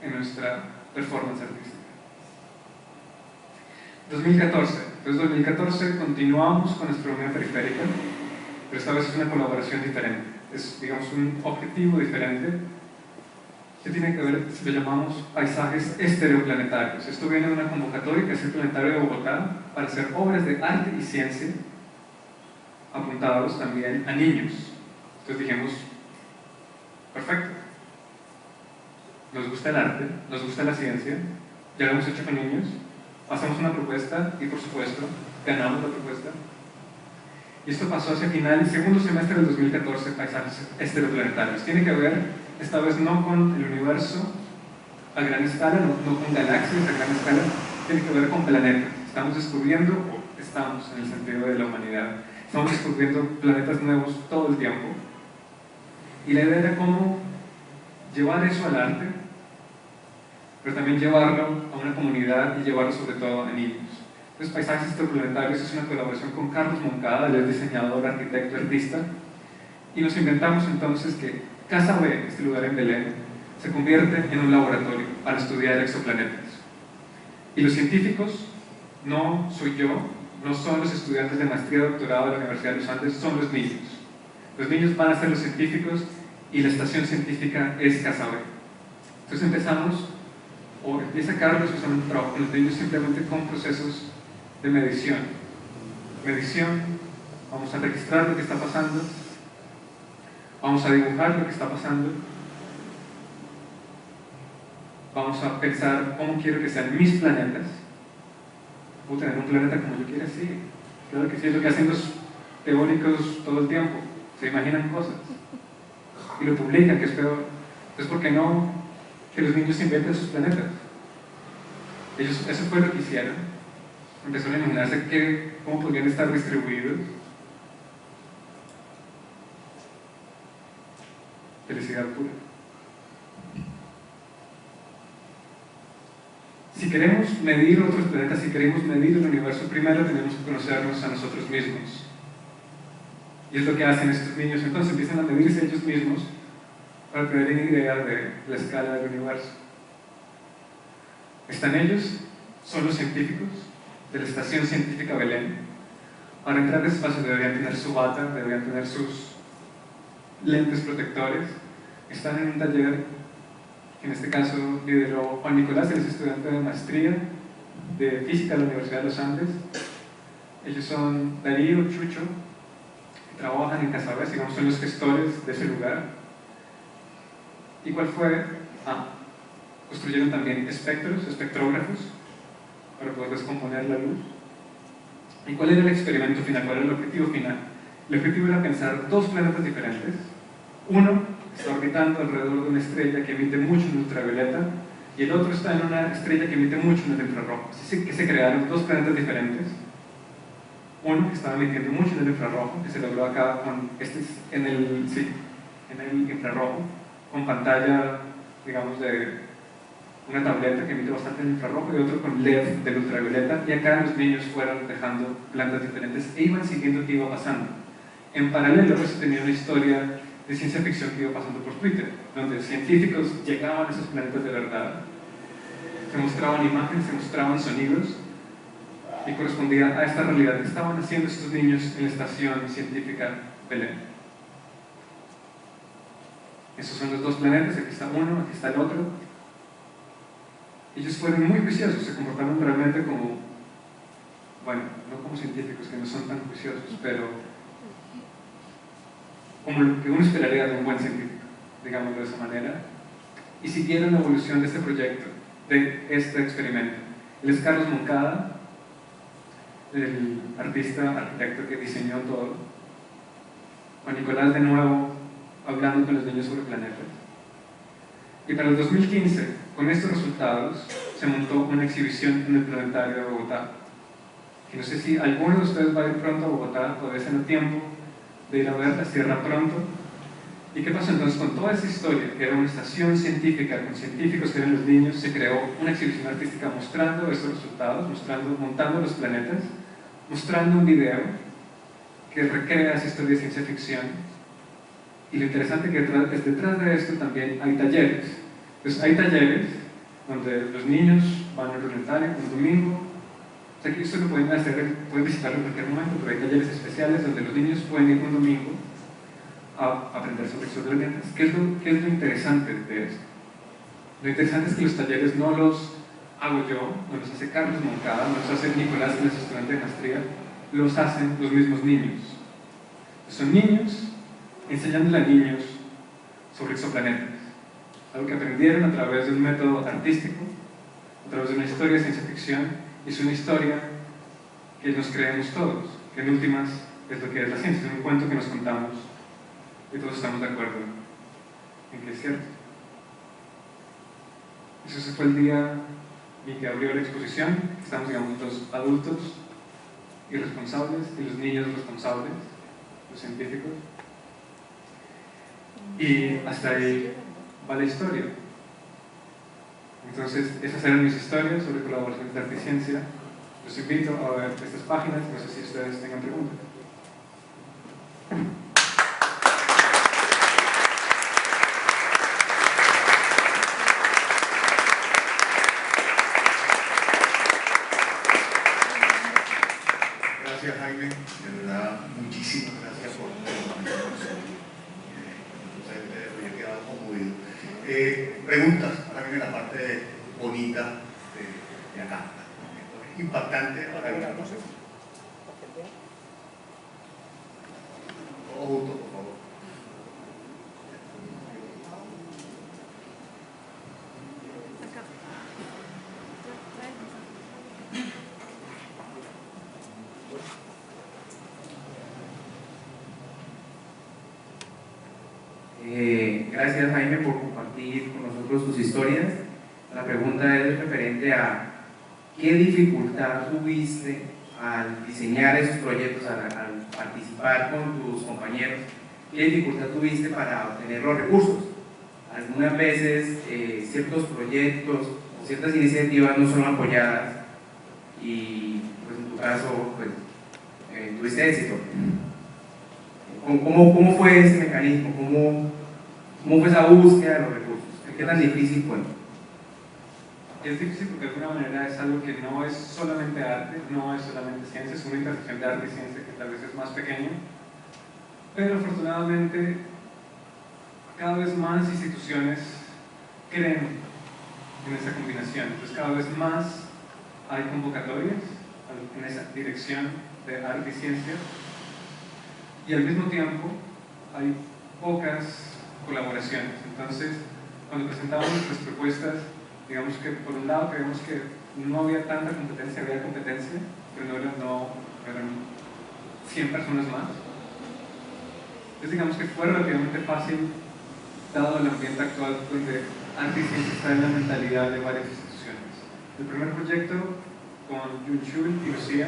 en nuestra performance artística. 2014. Entonces 2014 continuamos con astronomía periférica, pero esta vez es una colaboración diferente. Es, digamos, un objetivo diferente que tiene que ver, lo llamamos paisajes estereoplanetarios. Esto viene de una convocatoria que es el Planetario de Bogotá para hacer obras de arte y ciencia apuntados también a niños. Entonces dijimos, perfecto, nos gusta el arte, nos gusta la ciencia, ya lo hemos hecho con niños, hacemos una propuesta y por supuesto ganamos la propuesta. Y esto pasó hacia final, segundo semestre del 2014, paisajes estereoplanetarios. Tiene que ver, esta vez no con el universo a gran escala, no con galaxias a gran escala, tiene que ver con planetas. Estamos descubriendo, o estamos en el sentido de la humanidad, estamos descubriendo planetas nuevos todo el tiempo. Y la idea era cómo llevar eso al arte, pero también llevarlo a una comunidad y llevarlo sobre todo a niños. Entonces, Paisajes Estereoplanetarios es una colaboración con Carlos Moncada, él es diseñador, arquitecto, artista, y nos inventamos entonces que Casa B, este lugar en Belén, se convierte en un laboratorio para estudiar exoplanetas. Y los científicos, no soy yo, no son los estudiantes de maestría y doctorado de la Universidad de los Andes, son los niños. Los niños van a ser los científicos y la estación científica es Casa B. Entonces empezamos, o empieza Carlos usando un trabajo con los niños simplemente con procesos de medición. Medición, vamos a registrar lo que está pasando, vamos a dibujar lo que está pasando, vamos a pensar cómo quiero que sean mis planetas. Puedo tener un planeta como yo quiera, sí. Claro que sí, es lo que hacen los teóricos todo el tiempo. Se imaginan cosas y lo publican, que es peor. Entonces, ¿por qué no que los niños inventen sus planetas? Ellos, eso fue lo que hicieron. Empezaron a imaginarse cómo podrían estar distribuidos. Felicidad pura. Si queremos medir otros planetas, si queremos medir el universo, primero tenemos que conocernos a nosotros mismos. Y es lo que hacen estos niños. Entonces empiezan a medirse ellos mismos para tener una idea de la escala del universo. Están ellos, son los científicos de la Estación Científica Belén. Para entrar al espacio deberían tener su bata, deberían tener sus lentes protectores. Están en un taller que en este caso lideró Juan Nicolás, él es estudiante de maestría de física de la Universidad de los Andes. Ellos son Darío, Chucho, que trabajan en Casa B, digamos, son los gestores de ese lugar. ¿Y cuál fue? Construyeron también espectrógrafos, para poder descomponer la luz. ¿Y cuál era el experimento final? ¿Cuál era el objetivo final? El objetivo era pensar dos planetas diferentes. Uno está orbitando alrededor de una estrella que emite mucho en ultravioleta y el otro está en una estrella que emite mucho en el infrarrojo. Así que se crearon dos planetas diferentes. Uno que estaba emitiendo mucho en el infrarrojo, que se logró acá con en el infrarrojo, con pantalla, digamos, de una tableta que emite bastante en el infrarrojo, y otro con LED del ultravioleta, y acá los niños fueron dejando plantas diferentes e iban siguiendo qué iba pasando. En paralelo, pues, tenía una historia de ciencia ficción que iba pasando por Twitter, donde científicos llegaban a esos planetas de verdad, se mostraban imágenes, se mostraban sonidos, y correspondía a esta realidad que estaban haciendo estos niños en la Estación Científica Belén. Esos son los dos planetas, aquí está uno, aquí está el otro. Ellos fueron muy juiciosos, se comportaron realmente como bueno, no como científicos que no son tan juiciosos, pero como lo que uno esperaría de un buen científico, digámoslo de esa manera, y siguieron la evolución de este proyecto, de este experimento. Él es Carlos Moncada, el artista, arquitecto que diseñó todo. Juan Nicolás de nuevo hablando con los niños sobre planetas. Y para el 2015, con estos resultados, se montó una exhibición en el Planetario de Bogotá. Y no sé si alguno de ustedes va a ir pronto a Bogotá, todavía está en el tiempo de ir a verla, cierra pronto. ¿Y qué pasó entonces con toda esa historia? Que era una estación científica con científicos que eran los niños, se creó una exhibición artística mostrando estos resultados, montando los planetas, mostrando un video que recrea esa historia de ciencia ficción. Y lo interesante que es detrás de esto también hay talleres. Entonces hay talleres donde los niños van al planetario un domingo. O sea que esto lo pueden hacer, pueden visitarlo en cualquier momento, pero hay talleres especiales donde los niños pueden ir un domingo a aprender sobre exoplanetas. ¿Qué es lo interesante de esto? Lo interesante es que los talleres no los hago yo, no los hace Carlos Moncada, no los hace Nicolás, que es estudiante de maestría, los hacen los mismos niños. Son niños enseñándole a niños sobre exoplanetas, algo que aprendieron a través de un método artístico, a través de una historia de ciencia ficción, y es una historia que nos creemos todos, que en últimas es lo que es la ciencia, es un cuento que nos contamos y todos estamos de acuerdo en que es cierto. Ese fue el día en que abrió la exposición. Estamos, digamos, los adultos irresponsables y los niños responsables, los científicos. Y hasta ahí va la historia. Entonces, esas eran mis historias sobre colaboraciones de arte y ciencia. Los invito a ver estas páginas, no sé si ustedes tengan preguntas. Gracias, Jaime, de verdad, muchísimas gracias por yo he quedado conmovido. Preguntas, ahora viene la parte bonita de acá. Es impactante, ahora viene no sé. Todo junto, por favor. Gracias, Jaime, por compartir con nosotros tus historias. La pregunta es referente a ¿qué dificultad tuviste al diseñar esos proyectos, al participar con tus compañeros? ¿Qué dificultad tuviste para obtener los recursos? Algunas veces ciertos proyectos o ciertas iniciativas no son apoyadas y pues en tu caso pues, tuviste éxito. ¿Cómo fue ese mecanismo? ¿Cómo fue esa búsqueda de los recursos? ¿Qué tan difícil fue? Es difícil porque de alguna manera es algo que no es solamente arte, no es solamente ciencia, es una intersección de arte y ciencia que tal vez es más pequeña, pero afortunadamente cada vez más instituciones creen en esa combinación, entonces cada vez más hay convocatorias en esa dirección de arte y ciencia, y al mismo tiempo hay pocas colaboraciones. Entonces, cuando presentamos nuestras propuestas, digamos que por un lado creemos que no había tanta competencia, había competencia, pero no eran 100 personas más. Entonces digamos que fue relativamente fácil, dado el ambiente actual donde arte y ciencia está en la mentalidad de varias instituciones. El primer proyecto con Yun Chul y Lucía,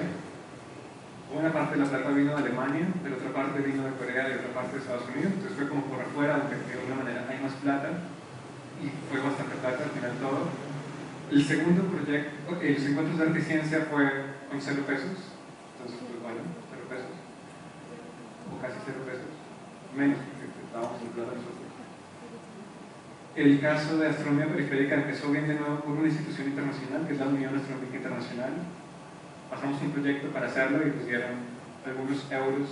una parte de la plata vino de Alemania, pero otra parte vino de Corea y otra parte de Estados Unidos, entonces fue como por afuera, aunque de alguna manera hay más plata, y fue bastante plata al final todo. El segundo proyecto, los encuentros de arte y ciencia fue con 0 pesos, entonces pues bueno, 0 pesos, o casi 0 pesos, menos porque estábamos en plata nosotros. El caso de astronomía periférica empezó bien de nuevo por una institución internacional, que es la Unión Astronómica Internacional. Pasamos un proyecto para hacerlo y pues dieron algunos euros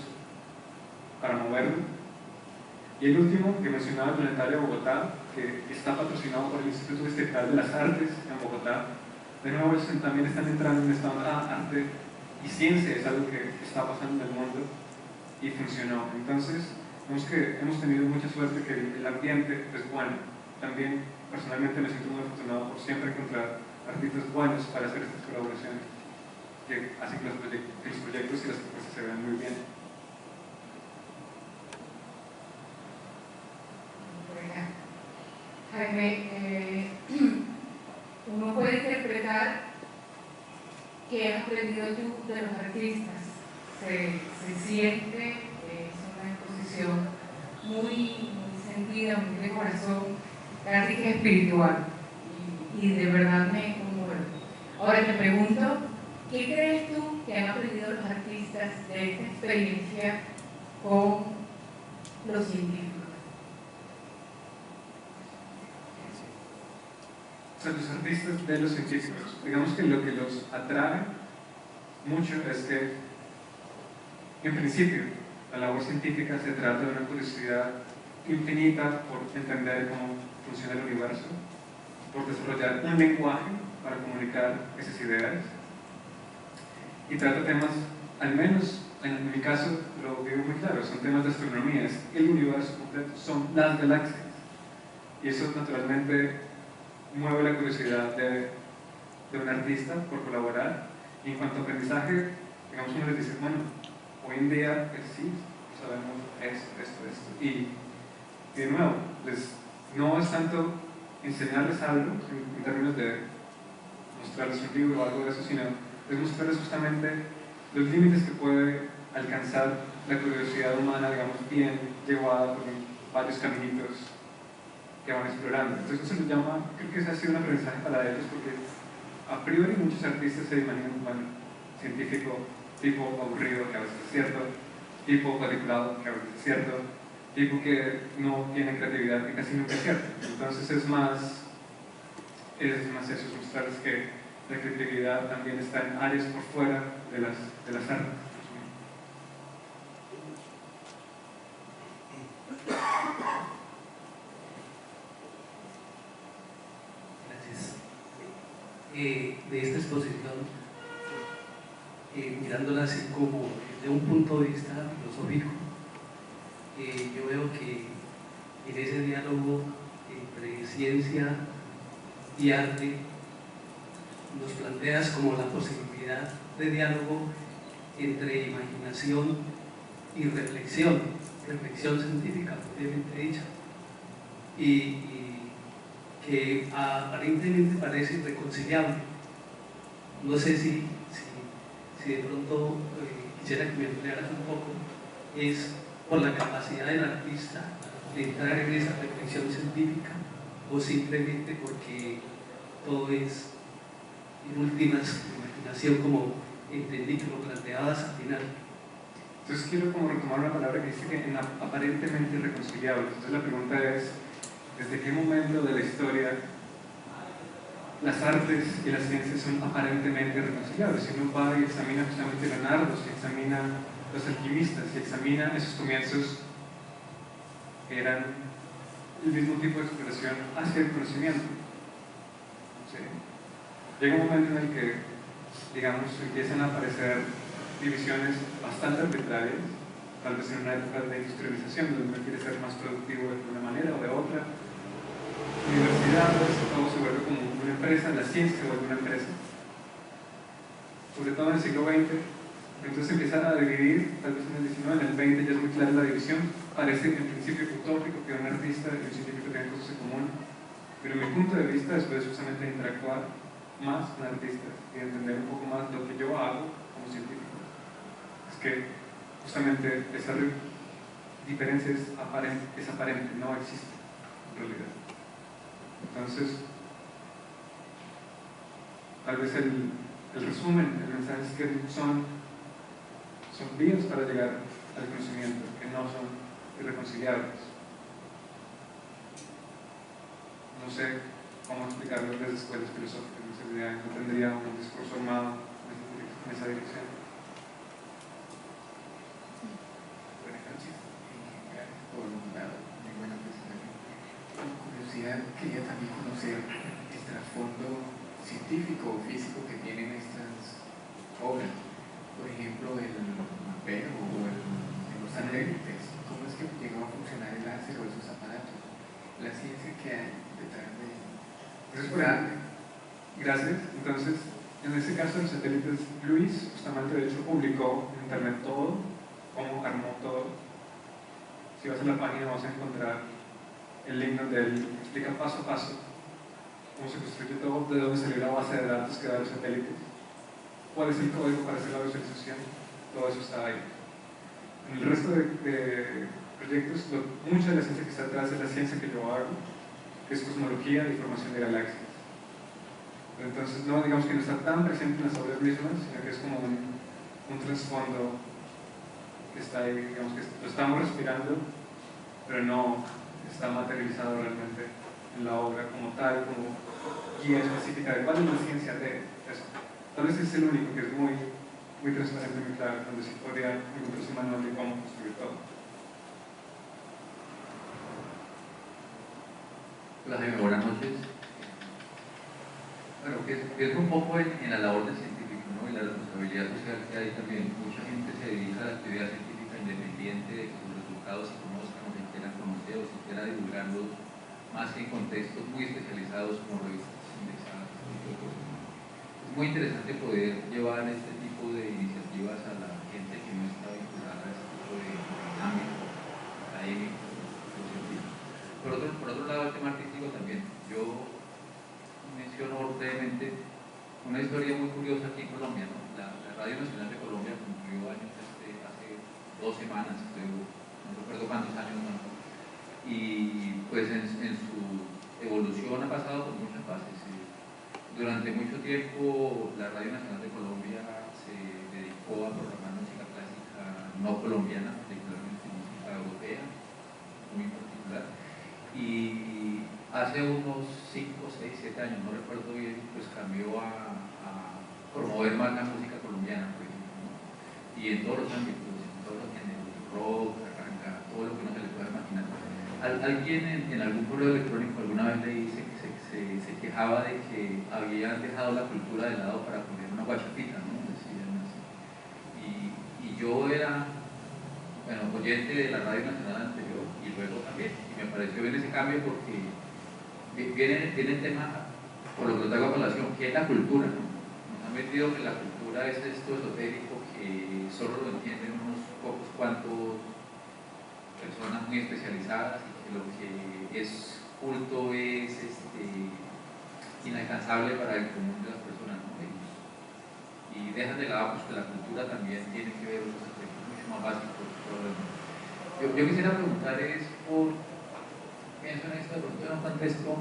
para moverlo. Y el último, que mencionaba el Planetario de Bogotá, que está patrocinado por el Instituto Distrital de las Artes en Bogotá. De nuevo, ellos también están entrando en esta onda arte y ciencia es algo que está pasando en el mundo y funcionó. Entonces, vemos que hemos tenido mucha suerte, que el ambiente es bueno. También, personalmente, me siento muy afortunado por siempre encontrar artistas buenos para hacer estas colaboraciones que hacen que los proyectos y las propuestas se vean muy bien. Jaime, uno puede interpretar que has aprendido tú de los artistas. Se siente, es una exposición muy sentida, muy de corazón, casi que espiritual, y de verdad me conmueve. Ahora te pregunto, ¿qué crees tú que han aprendido los artistas de esta experiencia con los científicos? O sea, los artistas de los científicos, digamos que lo que los atrae mucho es que, en principio, la labor científica se trata de una curiosidad infinita por entender cómo funciona el universo, por desarrollar un lenguaje para comunicar esas ideas, y trata temas, al menos en mi caso lo veo muy claro, son temas de astronomía, es el universo completo, son las galaxias, y eso naturalmente mueve la curiosidad de un artista por colaborar. Y en cuanto a aprendizaje, digamos, uno les dice, bueno, hoy en día sí, sabemos esto, y de nuevo, no es tanto enseñarles algo en términos de mostrarles un libro o algo de eso, sino es mostrarles justamente los límites que puede alcanzar la curiosidad humana, digamos, bien llevada por varios caminitos que van explorando. Entonces eso se lo llama, creo que ese ha sido un aprendizaje para ellos, porque a priori muchos artistas se imaginan un científico tipo aburrido, que a veces es cierto, tipo cuadriculado, que a veces es cierto, tipo que no tiene creatividad, que casi nunca es cierto. Entonces es más eso, es mostrarles que la creatividad también está en áreas por fuera de las artes. De esta exposición, mirándola así como de un punto de vista filosófico, yo veo que en ese diálogo entre ciencia y arte nos planteas como la posibilidad de diálogo entre imaginación y reflexión científica, propiamente dicha, y que aparentemente parece irreconciliable. No sé si de pronto quisiera que me emplearas un poco, es por la capacidad del artista de entrar en esa reflexión científica, o simplemente porque todo es en últimas imaginación, como entendí que lo planteabas al final. Entonces quiero como retomar una palabra que dice que en aparentemente irreconciliables. Entonces la pregunta es, ¿desde qué momento de la historia las artes y las ciencias son aparentemente irreconciliables? Si uno va y examina justamente Leonardo, si examina los alquimistas, si examina esos comienzos que eran el mismo tipo de exploración hacia el conocimiento. ¿Sí? Llega un momento en el que, digamos, empiezan a aparecer divisiones bastante arbitrarias, tal vez en una época de industrialización, donde uno quiere ser más productivo de una manera o de otra. Universidades, todo se vuelve como una empresa, la ciencia se vuelve una empresa, sobre todo en el siglo XX. Entonces empiezan a dividir, tal vez en el XIX, en el XX ya es muy clara la división. Parece en principio utópico que un artista y un científico tengan cosas en común, pero mi punto de vista, después justamente de interactuar más con artistas y de entender un poco más lo que yo hago como científico, es que justamente esa diferencia es aparente, no existe en realidad. Entonces, tal vez el resumen, el mensaje es que son vías para llegar al conocimiento, que no son irreconciliables. No sé cómo explicarlo desde escuelas filosóficas, no tendría un discurso armado en esa dirección. Buenas noches, gracias por una muy buena presentación. Con curiosidad quería también conocer el trasfondo científico o físico que tienen estas obras. Luis, justamente de hecho, publicó en internet todo, cómo armó todo. Si vas a la página vas a encontrar el link donde él explica paso a paso cómo se construye todo, de dónde salió la base de datos que da los satélites, cuál es el código para hacer la visualización, todo eso está ahí. En el resto de proyectos, mucha de la ciencia que está detrás es la ciencia que yo hago, que es cosmología y formación de galaxias. Entonces, no digamos que no está tan presente en las obras mismas, sino que es como un trasfondo que está ahí, digamos que lo estamos respirando, pero no está materializado realmente en la obra como tal, como guía específica de cuál es la ciencia de eso. Tal vez es el único que es muy transparente, muy claro, donde sí podría encontrarse un manual de cómo construir todo. Hola Jaime, buenas noches. Bueno, pienso un poco en la labor del científico, ¿no? Y la responsabilidad social que hay también. Mucha gente se dedica a la actividad científica independiente de que sus resultados se conozcan o se quieran conocer o se quiera divulgarlos, más que en contextos muy especializados como revistas indexadas, este tipo de cosas. Es muy interesante poder llevar este tipo de iniciativas a la gente que no está vinculada a este tipo de ámbito académico o científico. Por otro lado, el tema artístico también. Yo menciono brevemente una historia muy curiosa aquí en Colombia, ¿no? La Radio Nacional de Colombia cumplió años hace 2 semanas, no recuerdo cuántos años, ¿no? Y pues en su evolución ha pasado por muchas fases. Durante mucho tiempo la Radio Nacional de Colombia se dedicó a programar música clásica no colombiana, particularmente música europea, muy particular. Y hace unos 5, 6, 7 años, no recuerdo bien, pues cambió a promover más la música colombiana, por ejemplo, ¿no? Y en todos los ámbitos, en todos los géneros, rock, carranga, todo lo que no se le pueda imaginar. Alguien en algún correo electrónico alguna vez le dice que se quejaba de que habían dejado la cultura de lado para poner una guachafita, ¿no? Decían así. Y yo era, bueno, oyente de la Radio Nacional anterior y luego también, y me pareció bien ese cambio porque viene el tema, por lo que lo traigo a colación, que es la cultura, ¿no? Nos han metido que la cultura es esto esotérico que solo lo entienden unos pocos cuantos personas muy especializadas y que lo que es culto es inalcanzable para el común de las personas, ¿no? Y dejan de lado pues, que la cultura también tiene que ver otros aspectos mucho más básicos. Yo quisiera preguntar pienso en esto en un contexto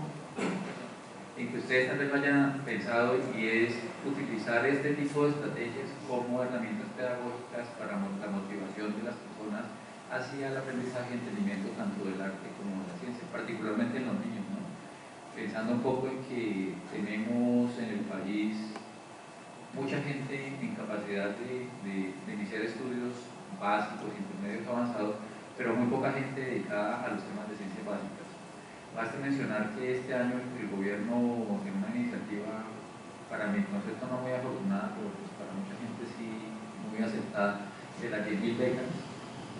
en que ustedes tal vez lo hayan pensado y es utilizar este tipo de estrategias como herramientas pedagógicas para la motivación de las personas hacia el aprendizaje y entendimiento tanto del arte como de la ciencia, particularmente en los niños, ¿no? Pensando un poco en que tenemos en el país mucha gente en capacidad de iniciar estudios básicos, intermedios, avanzados, pero muy poca gente dedicada a los temas de ciencias básicas. Basta mencionar que este año el gobierno, en una iniciativa, para mi concepto no muy afortunada, pero pues para mucha gente sí muy aceptada, de las 10.000 becas,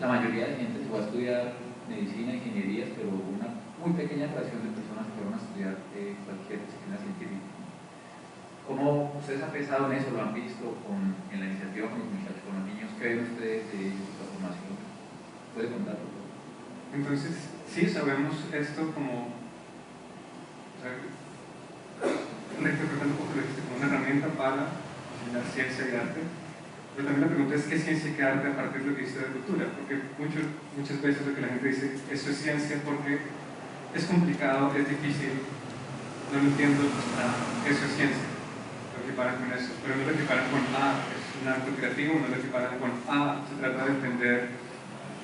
la mayoría de gente se va a estudiar medicina, ingenierías, pero una muy pequeña fracción de personas que van a estudiar cualquier disciplina científica. ¿Cómo ustedes han pensado en eso? ¿Lo han visto en la iniciativa con los muchachos, con los niños? ¿Qué ven ustedes de esta formación? ¿Puede contar, por favor? Entonces, sí sabemos esto como, reinterpretando un poco lo que dijiste, como una herramienta para enseñar ciencia y arte. Pero también la pregunta es qué ciencia y qué arte a partir de lo que dice de cultura, porque muchas veces lo que la gente dice, eso es ciencia porque es complicado, es difícil, no lo entiendo, eso es ciencia, lo equiparan con eso, pero no lo equiparan con es un acto creativo, no lo equiparan con se trata de entender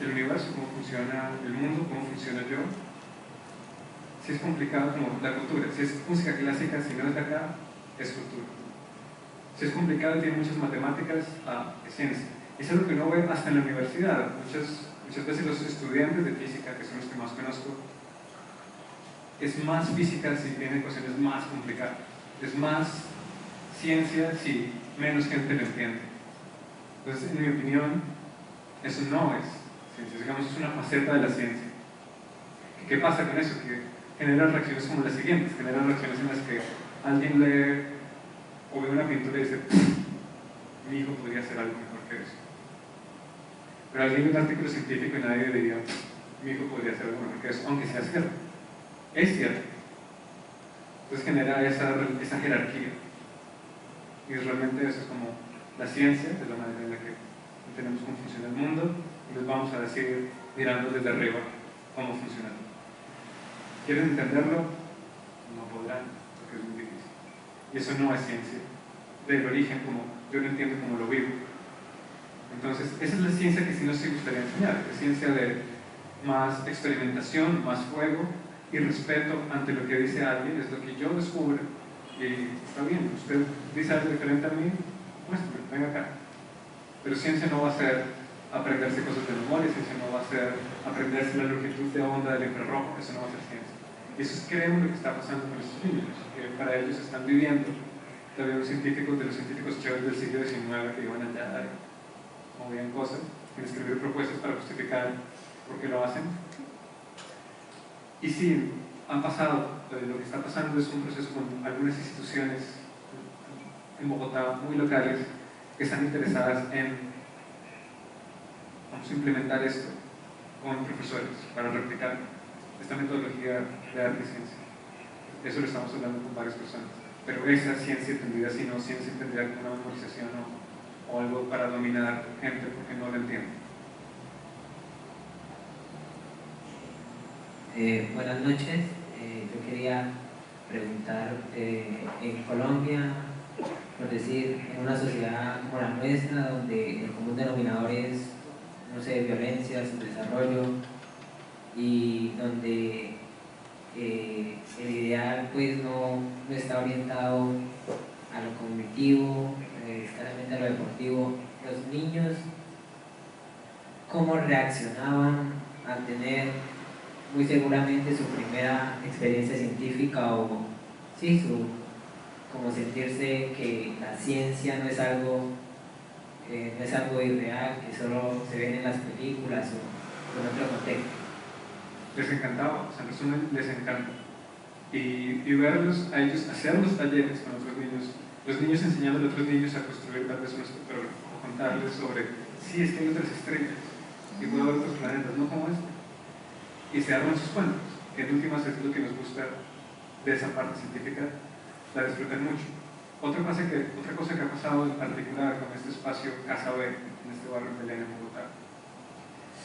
el universo, cómo funciona el mundo, cómo funciona yo. Si es complicado como la cultura, si es música clásica, si no es de acá, es cultura. Si es complicado y tiene muchas matemáticas, es ciencia. Es algo que uno ve hasta en la universidad. Muchas veces los estudiantes de física, que son los que más conozco, es más física si tiene ecuaciones más complicadas. Es más ciencia si menos gente lo entiende. Entonces, en mi opinión, eso no es ciencia. Digamos, es una faceta de la ciencia. ¿Qué pasa con eso? Que genera reacciones como las siguientes. Genera reacciones en las que alguien lee o ve una pintura y dice mi hijo podría hacer algo mejor que eso. Pero alguien lee un artículo científico y nadie diría, mi hijo podría hacer algo mejor que eso, aunque sea cierto. Es cierto. Entonces genera esa jerarquía. Y realmente eso es como la ciencia, es la manera en la que entendemos cómo funciona el mundo, y les vamos a decir, mirando desde arriba, cómo funciona el mundo. ¿Quieren entenderlo? No podrán, porque es muy difícil. Y eso no es ciencia. Del origen, como yo lo entiendo, como lo vivo. Entonces, esa es la ciencia que sí nos gustaría enseñar, la ciencia de más experimentación, más fuego y respeto ante lo que dice alguien, es lo que yo descubro. Y está bien, usted dice algo diferente a mí, muéstrame, venga acá. Pero ciencia no va a ser aprenderse cosas de memoria, ciencia no va a ser aprenderse la longitud de onda del infrarrojo, eso no va a ser ciencia. Y eso es, creemos, lo que está pasando con estos niños, que para ellos están viviendo. Todavía los científicos, de los científicos chéveres del siglo XIX que iban allá y movían cosas, y escribir propuestas para justificar por qué lo hacen. Y sí, han pasado, lo que está pasando es un proceso con algunas instituciones en Bogotá muy locales que están interesadas en vamos a implementar esto con profesores para replicar esta metodología de arte y ciencia. Eso lo estamos hablando con varias personas. Pero esa ciencia entendida, si no ciencia entendida como una memorización o algo para dominar gente porque no lo entiende. Buenas noches. Yo quería preguntar, en Colombia, por decir, en una sociedad como la nuestra, donde el común denominador es, no sé, violencia, subdesarrollo, y donde el ideal pues no está orientado a lo cognitivo, escasamente a lo deportivo, los niños, ¿cómo reaccionaban al tener muy seguramente su primera experiencia científica o sí, como sentirse que la ciencia no es algo irreal, que solo se ven en las películas o en otro contexto? Les encantaba, o sea, en resumen, les encanta. Y verlos a ellos, hacer los talleres con otros niños, los niños enseñando a otros niños a construir tal vez un espectrógrafo, o contarles sobre, sí, es que hay otras estrellas, y puedo ver otros planetas, no como este. Y se arman sus cuentos, que en últimas es lo que nos gusta de esa parte científica, la disfrutan mucho. Otra cosa que ha pasado en particular con este espacio Casa B, en este barrio de Belén, en Bogotá,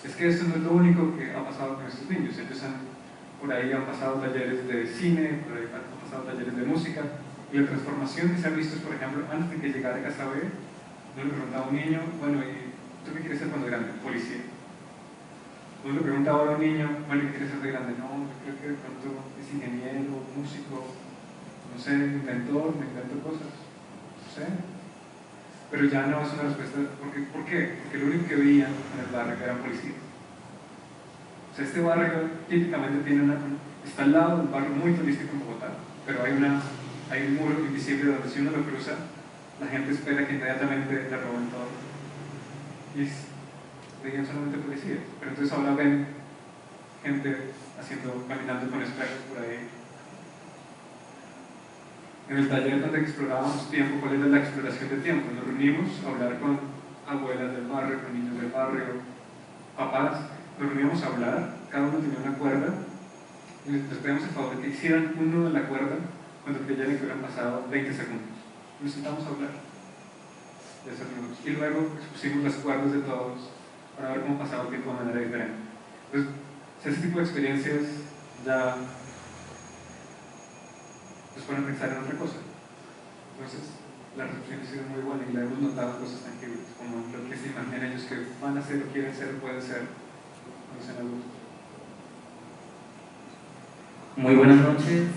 es que esto no es lo único que ha pasado con estos niños. Ellos por ahí han pasado talleres de cine, por ahí han pasado talleres de música, y la transformación que se ha visto es, por ejemplo, antes de que llegara a Casa B, uno le preguntaba a un niño, bueno, ¿y tú qué quieres ser cuando grande? Policía. Uno le preguntaba ahora a un niño, bueno, ¿qué quieres ser de grande? No, yo creo que de pronto es ingeniero, músico, no sé, inventor, me invento cosas, no sé. Pero ya no es una respuesta. ¿Por qué? Porque lo único que veían en el barrio eran policías. O sea, este barrio típicamente está al lado de un barrio muy turístico en Bogotá, pero hay un muro invisible donde si uno lo cruza, la gente espera que inmediatamente le roben todo. Y veían solamente policías. Pero entonces ahora ven gente caminando con espejos por ahí. En el taller donde explorábamos tiempo, ¿cuál era la exploración de tiempo? Nos reunimos a hablar con abuelas del barrio, con niños del barrio, papás. Nos reuníamos a hablar, cada uno tenía una cuerda, y les pedíamos el favor de que hicieran un nudo en la cuerda cuando creyeran que hubieran pasado 20 segundos. Nos sentamos a hablar de esos nudos. Y luego expusimos las cuerdas de todos para ver cómo pasaba el tiempo de manera diferente. Entonces, ese tipo de experiencias ya nos ponen a pensar en otra cosa. Entonces, la recepción ha sido muy buena y la hemos notado cosas tangibles, como lo que se imaginan ellos que van a ser o quieren ser o pueden ser cuando sean adultos. Muy buenas noches.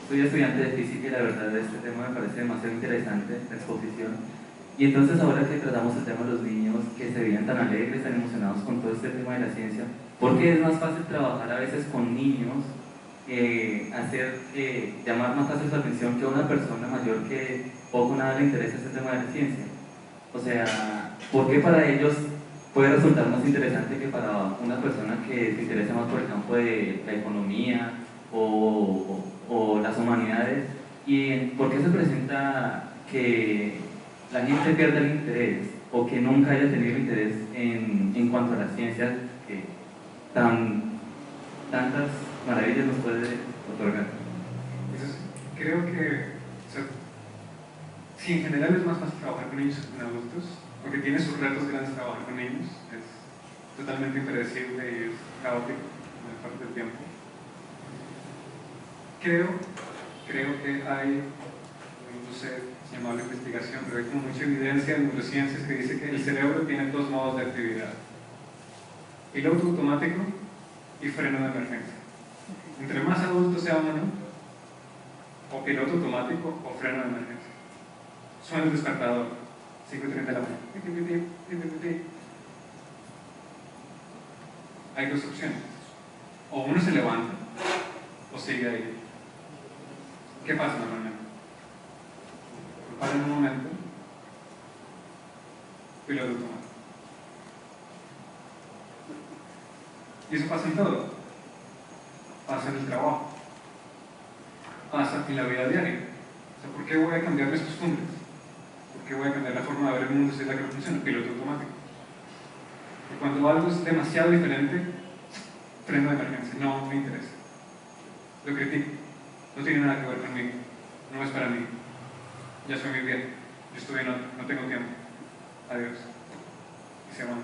Soy estudiante de física y la verdad este tema me parece demasiado interesante, la exposición. Y entonces ahora que tratamos el tema de los niños que se veían tan alegres, tan emocionados con todo este tema de la ciencia, ¿por qué es más fácil trabajar a veces con niños, llamar más fácil su atención que a una persona mayor que poco o nada le interesa este tema de la ciencia? O sea, ¿por qué para ellos puede resultar más interesante que para una persona que se interesa más por el campo de la economía o las humanidades? ¿Y por qué se presenta que la gente pierda el interés o que nunca haya tenido interés en cuanto a las ciencias que tantas maravillas nos puede otorgar. Entonces, creo que, o sea, si en general es más fácil trabajar con niños que con adultos, porque tiene sus retos grandes trabajar con niños, es totalmente impredecible y es caótico en la parte del tiempo. Creo que hay, no sé si llamarlo investigación, pero hay como mucha evidencia en neurociencias que dice que el cerebro tiene dos modos de actividad: piloto automático y freno de emergencia. Entre más adulto sea uno, o piloto automático o freno de emergencia. Suena el despertador, 5:30 de la mañana. Hay dos opciones: o uno se levanta o sigue ahí. ¿Qué pasa normalmente? Lo para en un momento, piloto automático. Y eso pasa en todo. Pasa en el trabajo, pasa en la vida diaria. O sea, ¿por qué voy a cambiar mis costumbres? ¿Por qué voy a cambiar la forma de ver el mundo si es la que no funciona? Piloto automático. Y cuando algo es demasiado diferente, freno de emergencia. No me interesa. Lo critico. No tiene nada que ver conmigo. No es para mí. Ya soy muy viejo. Yo estoy en otro. No tengo tiempo. Adiós. Y se van.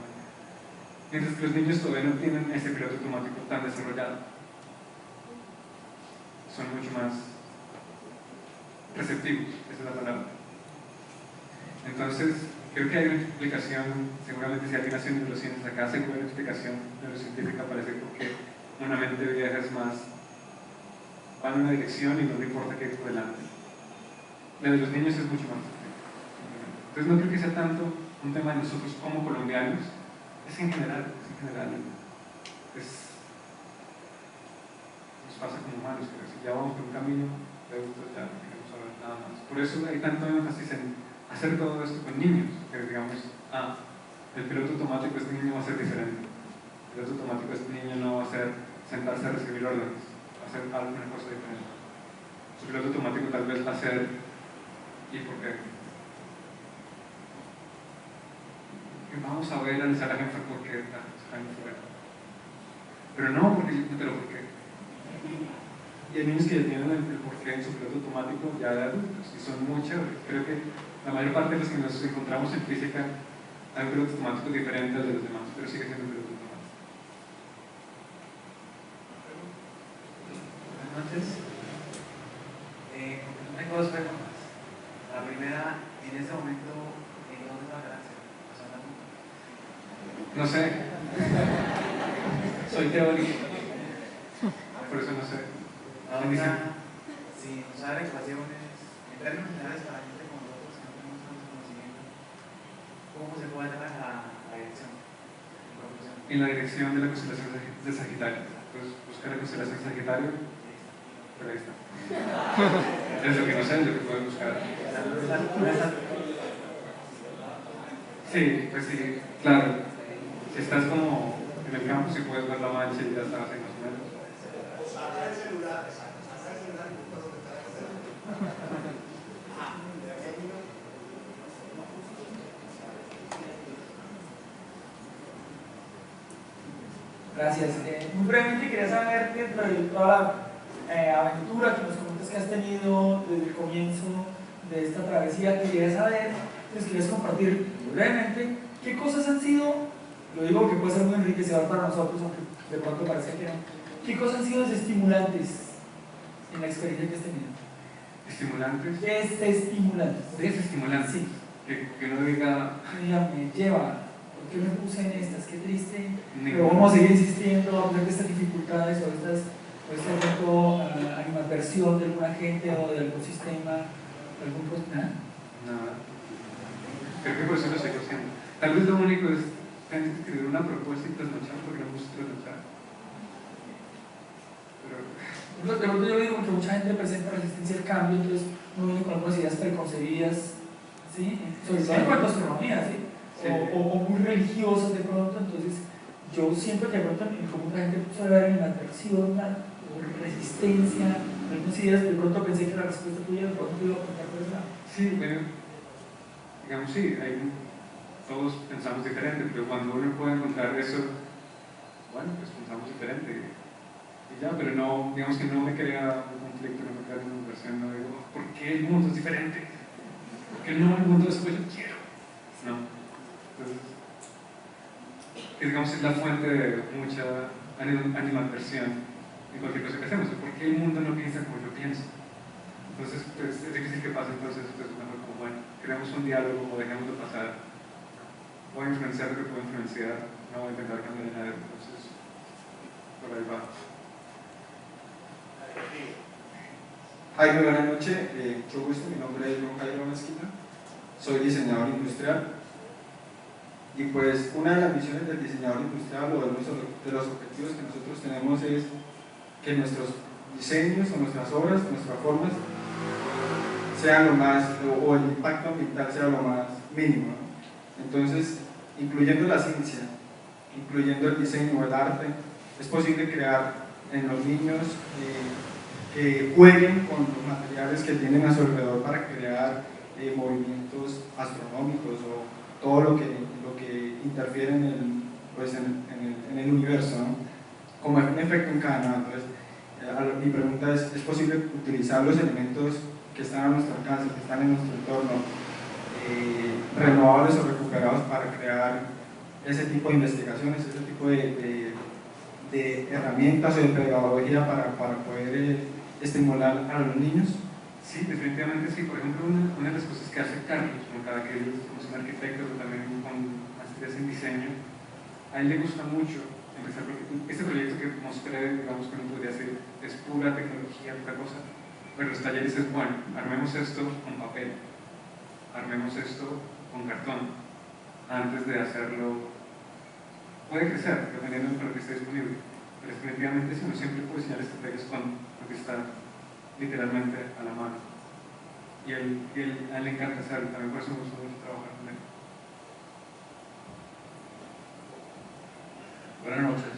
Mientras que los niños todavía no tienen ese piloto automático tan desarrollado. Son mucho más receptivos. Esa es la palabra. Entonces, creo que hay una explicación, seguramente si alguien hace neurociencias acá, se puede una explicación neurocientífica para decir por qué una mente vieja es más, va en una dirección y no le importa qué hay por delante. La de los niños es mucho más. Entonces no creo que sea tanto un tema de nosotros como colombianos, es en general, nos pasa como humanos, pero si ya vamos por un camino de adultos ya no queremos saber nada más. Por eso hay tanto énfasis en hacer todo esto con niños, que digamos, el piloto automático de este niño va a ser diferente. El piloto automático de este niño no va a ser sentarse a recibir órdenes, va a ser alguna cosa diferente. Su piloto automático tal vez va a ser, ¿y por qué? Que vamos a ver, analizar a la jefa por qué está fuera. Pero no, pero ¿por qué? Y hay niños que ya tienen el porqué en su piloto automático ya de adultos y son muy chéveres. Creo que la mayor parte de los que nos encontramos en física hay un piloto automático diferente al de los demás, pero sigue siendo un piloto automático. Buenas noches. Tengo dos preguntas. La primera, en este momento, ¿dónde está la galaxia? No sé. Soy teórico. Por eso no sé. La otra, si nos da ecuaciones, en términos generales para gente como nosotros que no tenemos tanto conocimiento, ¿cómo se puede dar la dirección? En la dirección de la constelación de Sagitario. Entonces, buscar la constelación de Sagitario, pero ahí está. Es lo que no sé, es lo que puedes buscar. Sí, pues sí, claro. Si estás como en el campo, si puedes ver la mancha y ya sabes ahí más o menos. Gracias. Muy brevemente quería saber, dentro de toda la aventura que nos comentas que has tenido desde el comienzo de esta travesía, quería saber, pues quieres compartir brevemente, qué cosas han sido, lo digo porque puede ser muy enriquecedor para nosotros, aunque de pronto parece que no, qué cosas han sido desestimulantes en la experiencia que has tenido. ¿Estimulantes? Desestimulantes. Desestimulantes. Sí. Que no diga... Me lleva. ¿Por qué me puse en estas? Qué triste. Pero vamos a seguir insistiendo a pesar de estas dificultades o esta animadversión de alguna gente o de algún sistema, algún nada. Nada. Creo que por eso lo estoy haciendo. Tal vez lo único es tener que escribir una propuesta y trasnochar porque no me gusta trasnochar. De pronto yo digo que mucha gente presenta resistencia al cambio, entonces no viene con algunas ideas preconcebidas, ¿sí? Sobre todo en cuanto a astronomía, ¿sí? Sí. O muy religiosas de pronto, entonces yo siempre que de pronto en común la gente suele ver en la atracción o resistencia, algunas ideas, de pronto pensé que la respuesta tuya de pronto iba a apuntar por ese lado. Sí, bueno, digamos, sí, todos pensamos diferente, pero cuando uno puede encontrar eso, bueno, pues pensamos diferente. Y ya, pero no, digamos que no me crea un conflicto, no me crea una inversión, no digo, ¿por qué el mundo es diferente? ¿Por qué no el mundo es como yo quiero? No. Entonces, que digamos es la fuente de mucha animadversión en cualquier cosa que hacemos. ¿Por qué el mundo no piensa como yo pienso? Entonces, pues, es difícil que pase, entonces, pues, mejor como, bueno, creamos un diálogo o dejemos de pasar. Voy a influenciar lo que puedo influenciar, no voy a intentar cambiar a nadie, entonces, por ahí va. Jaime, buenas noches, mucho gusto, mi nombre es Juan Jairo Mezquita, soy diseñador industrial y pues una de las misiones del diseñador industrial o de los objetivos que nosotros tenemos es que nuestros diseños o nuestras obras, nuestras formas sean lo más, o el impacto ambiental sea lo más mínimo, ¿no? Entonces, incluyendo la ciencia, incluyendo el diseño o el arte, es posible crear en los niños que jueguen con los materiales que tienen a su alrededor para crear movimientos astronómicos o todo lo que interfiere en el universo, ¿no? Como un efecto en cadena. Entonces, mi pregunta es posible utilizar los elementos que están a nuestro alcance, que están en nuestro entorno, renovables o recuperados para crear ese tipo de investigaciones, ese tipo de herramientas o de pedagogía para poder estimular a los niños? Sí, definitivamente sí. Por ejemplo, una de las cosas que hace Carlos, como cada que él es un arquitecto, pero también con maestrías en diseño, a él le gusta mucho empezar, porque este proyecto que mostré, digamos que no podría ser, es pura tecnología, otra cosa, pero los talleres es, bueno, armemos esto con papel, armemos esto con cartón, antes de hacerlo. Puede crecer, dependiendo de lo que esté disponible, pero definitivamente si uno siempre puede diseñar estrategias con lo que está literalmente a la mano. Y a él le encanta hacerlo, también por eso me gusta mucho trabajar con él. Buenas noches.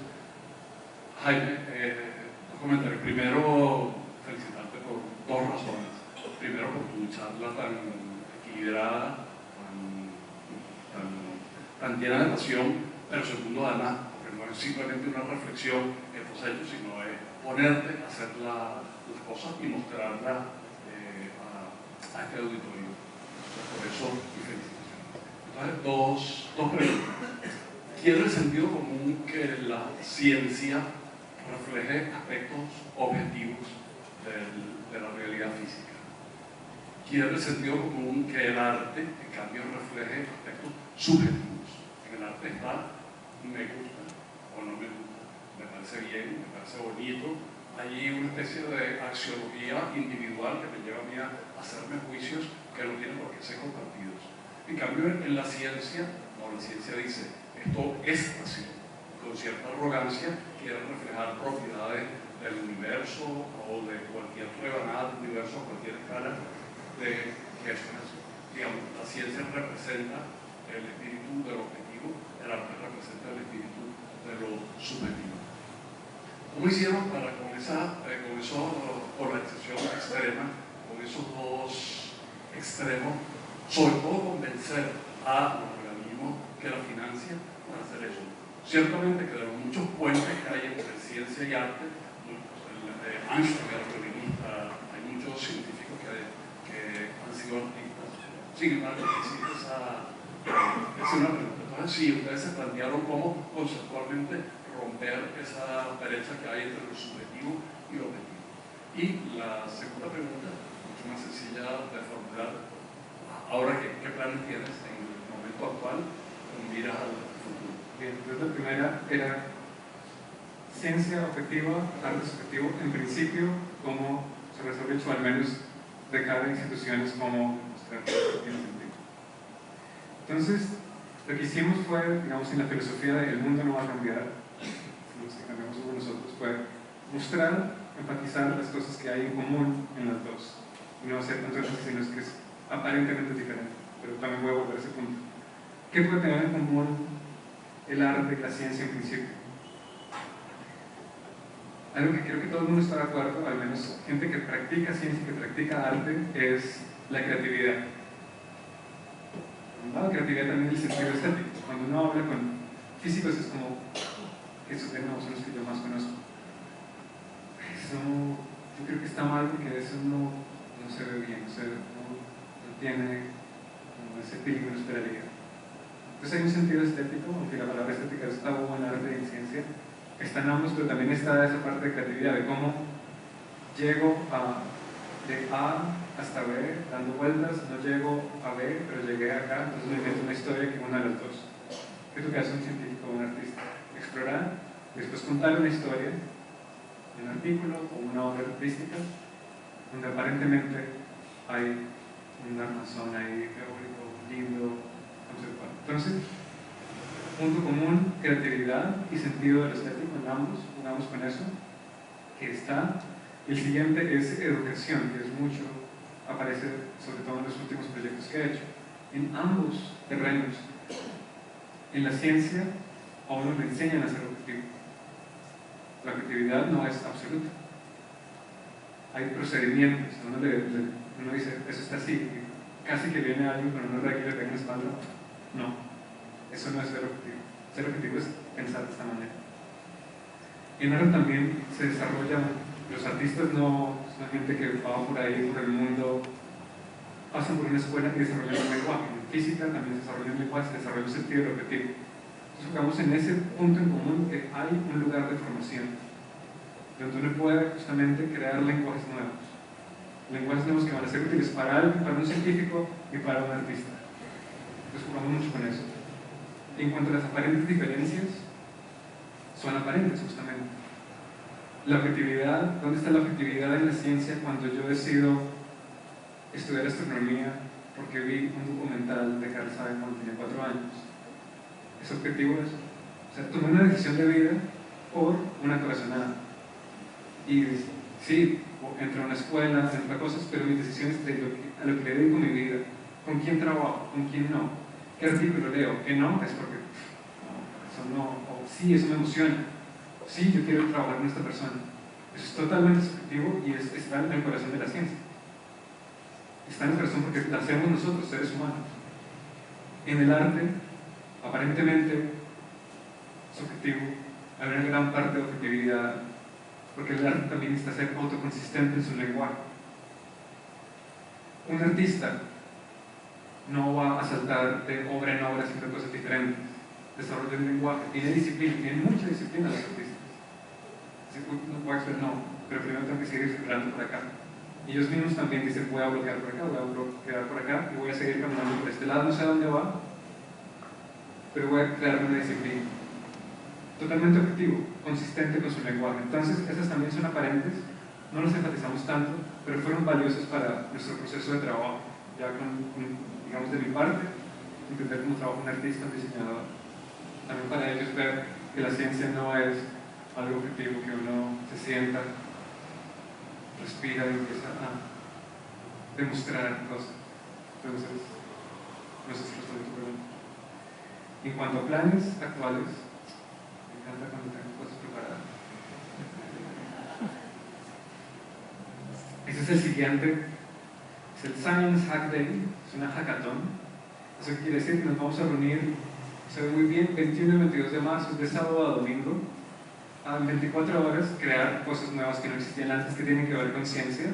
Jaime, un comentario. Primero, felicitarte por dos razones. Primero, por tu charla tan equilibrada, tan llena de pasión, pero segundo, además, porque no es simplemente una reflexión en tus hechos, sino es ponerte a hacer las cosas y mostrarlas a este auditorio. Entonces, por eso, mi felicitación. Entonces, dos preguntas. ¿Quiere el sentido común que la ciencia refleje aspectos objetivos de la realidad física? ¿Quiere el sentido común que el arte, en cambio, refleje aspectos subjetivos? En el arte está, me gusta o no me gusta, me parece bien, me parece bonito. Hay una especie de axiología individual que me lleva a mí a hacerme juicios que no tienen por qué ser compartidos. En cambio, en la ciencia, no, la ciencia dice, esto es así. Con cierta arrogancia quiere reflejar propiedades del universo o de cualquier rebanada del universo, cualquier escala de que eso es así. Digamos, la ciencia representa el espíritu del objetivo, el arte representa el espíritu de lo subjetivo. ¿Cómo hicieron para con esa polarización extrema, con esos dos extremos, sobre todo convencer a los organismos que la financian para hacer eso? Ciertamente que de los muchos puentes que hay entre ciencia y arte, Einstein era violinista, hay muchos científicos que han sido artistas. Sin embargo, existe esa una pregunta. Entonces, sí, ustedes se plantearon cómo conceptualmente romper esa brecha que hay entre lo subjetivo y lo objetivo. Y la segunda pregunta, mucho más sencilla de formular, ahora qué planes tienes en el momento actual con miras al futuro. Bien, entonces la primera era ciencia objetiva, arte subjetivo, en principio, cómo se resuelve, o al menos de cada institución, es cómo mostrar que tiene sentido. Entonces, lo que hicimos fue, digamos, en la filosofía de el mundo no va a cambiar, sino que cambiamos como nosotros, fue mostrar, enfatizar las cosas que hay en común en las dos. Y no hacer tanto énfasis en los que es aparentemente diferente, pero también voy a volver a ese punto. ¿Qué puede tener en común el arte y la ciencia en principio? Algo que creo que todo el mundo está de acuerdo, al menos gente que practica ciencia y que practica arte, es la creatividad. lado, creatividad también en el sentido estético. Cuando uno habla con físicos es como, esos términos son los que yo más conozco. Eso, yo creo que está mal porque eso no se ve bien, no tiene como ese feeling que uno esperaría. Entonces hay un sentido estético, aunque la palabra estética está buena en arte y en ciencia, están ambos, pero también está esa parte de creatividad, de cómo llego de A hasta B dando vueltas, no llego a B, pero llegué acá, entonces me invento una historia que una de las dos. ¿Qué es lo que hace un científico o un artista? Explorar, después contar una historia, un artículo o una obra artística, donde aparentemente hay un armazón ahí teórico, lindo, conceptual. Entonces, punto común, creatividad y sentido de lo estético en ambos, jugamos con eso, que está. El siguiente es educación, que es mucho, aparece sobre todo en los últimos proyectos que he hecho. En ambos terrenos, en la ciencia, a uno le enseñan a ser objetivo. La objetividad no es absoluta. Hay procedimientos, uno dice, eso está así, y casi que viene alguien con una regla y le pega en la espalda. No, eso no es ser objetivo. Ser objetivo es pensar de esta manera. En arte también se desarrolla, los artistas no son gente que va por ahí, por el mundo, pasan por una escuela y desarrollan un lenguaje. En física también se desarrolla un lenguaje, se desarrolla un sentido del objetivo. Entonces jugamos en ese punto en común que hay un lugar de formación, donde uno puede justamente crear lenguajes nuevos que van a ser útiles para alguien, para un científico y para un artista. Entonces jugamos mucho con eso. En cuanto a las aparentes diferencias, son aparentes justamente. La objetividad, ¿dónde está la objetividad en la ciencia cuando yo decido estudiar astronomía porque vi un documental de Carl Sagan cuando tenía 4 años? ¿Es objetivo eso? O sea, tomé una decisión de vida por una corazonada. Y sí, entre una escuela, entre otras cosas, pero mis decisiones a lo que le dedico mi vida, con quién trabajo, con quién no, qué artículo leo, qué no, es porque eso no, o sí, eso me emociona, sí, yo quiero trabajar con esta persona. Eso es totalmente subjetivo y está en el corazón de la ciencia. Está en el corazón porque la hacemos nosotros, seres humanos. En el arte, aparentemente subjetivo, hay una gran parte de objetividad, porque el arte también necesita ser autoconsistente en su lenguaje. Un artista no va a saltar de obra en obra haciendo cosas diferentes. Desarrolla un lenguaje, tiene disciplina, tiene mucha disciplina los artistas. No puedo hacer no, pero primero tengo que seguir circulando por acá. Y ellos mismos también dicen, voy a bloquear por acá, voy a bloquear por acá, y voy a seguir caminando por este lado, no sé a dónde va, pero voy a crear una disciplina. Totalmente objetivo, consistente con su lenguaje. Entonces, esas también son aparentes, no las enfatizamos tanto, pero fueron valiosas para nuestro proceso de trabajo. Ya digamos, de mi parte, entender cómo trabaja un artista, un diseñador. También para ellos ver que la ciencia no es algo objetivo, que uno se sienta, respira y empieza a demostrar cosas. Entonces, no sé si respondo tu pregunta. En cuanto a planes actuales, me encanta cuando tengo cosas preparadas. Ese es el siguiente, es el Science Hack Day, es una hackathon. Eso quiere decir que nos vamos a reunir, se ve muy bien, 21 y 22 de marzo, de sábado a domingo, a 24 horas, crear cosas nuevas que no existían antes, que tienen que ver con ciencia.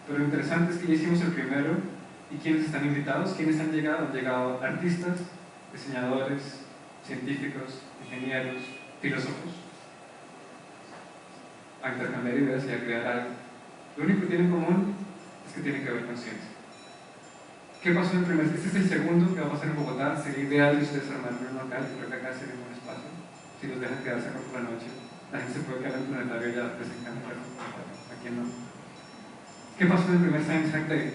Pero lo interesante es que ya hicimos el primero, y ¿quiénes están invitados? ¿Quiénes han llegado? Han llegado artistas, diseñadores, científicos, ingenieros, filósofos, a intercambiar ideas y a crear algo. Lo único que tienen en común es que tienen que ver con ciencia. ¿Qué pasó en el primer? Este es el segundo que va a pasar en Bogotá. Sería ideal que ustedes armaran un local, creo que acá sería un buen espacio. Si los dejan quedarse acá por la noche, la gente se puede quedar en el planetario y ya les encanta el planetario. ¿A quién no? ¿Qué pasó en el primer Science Hack Day?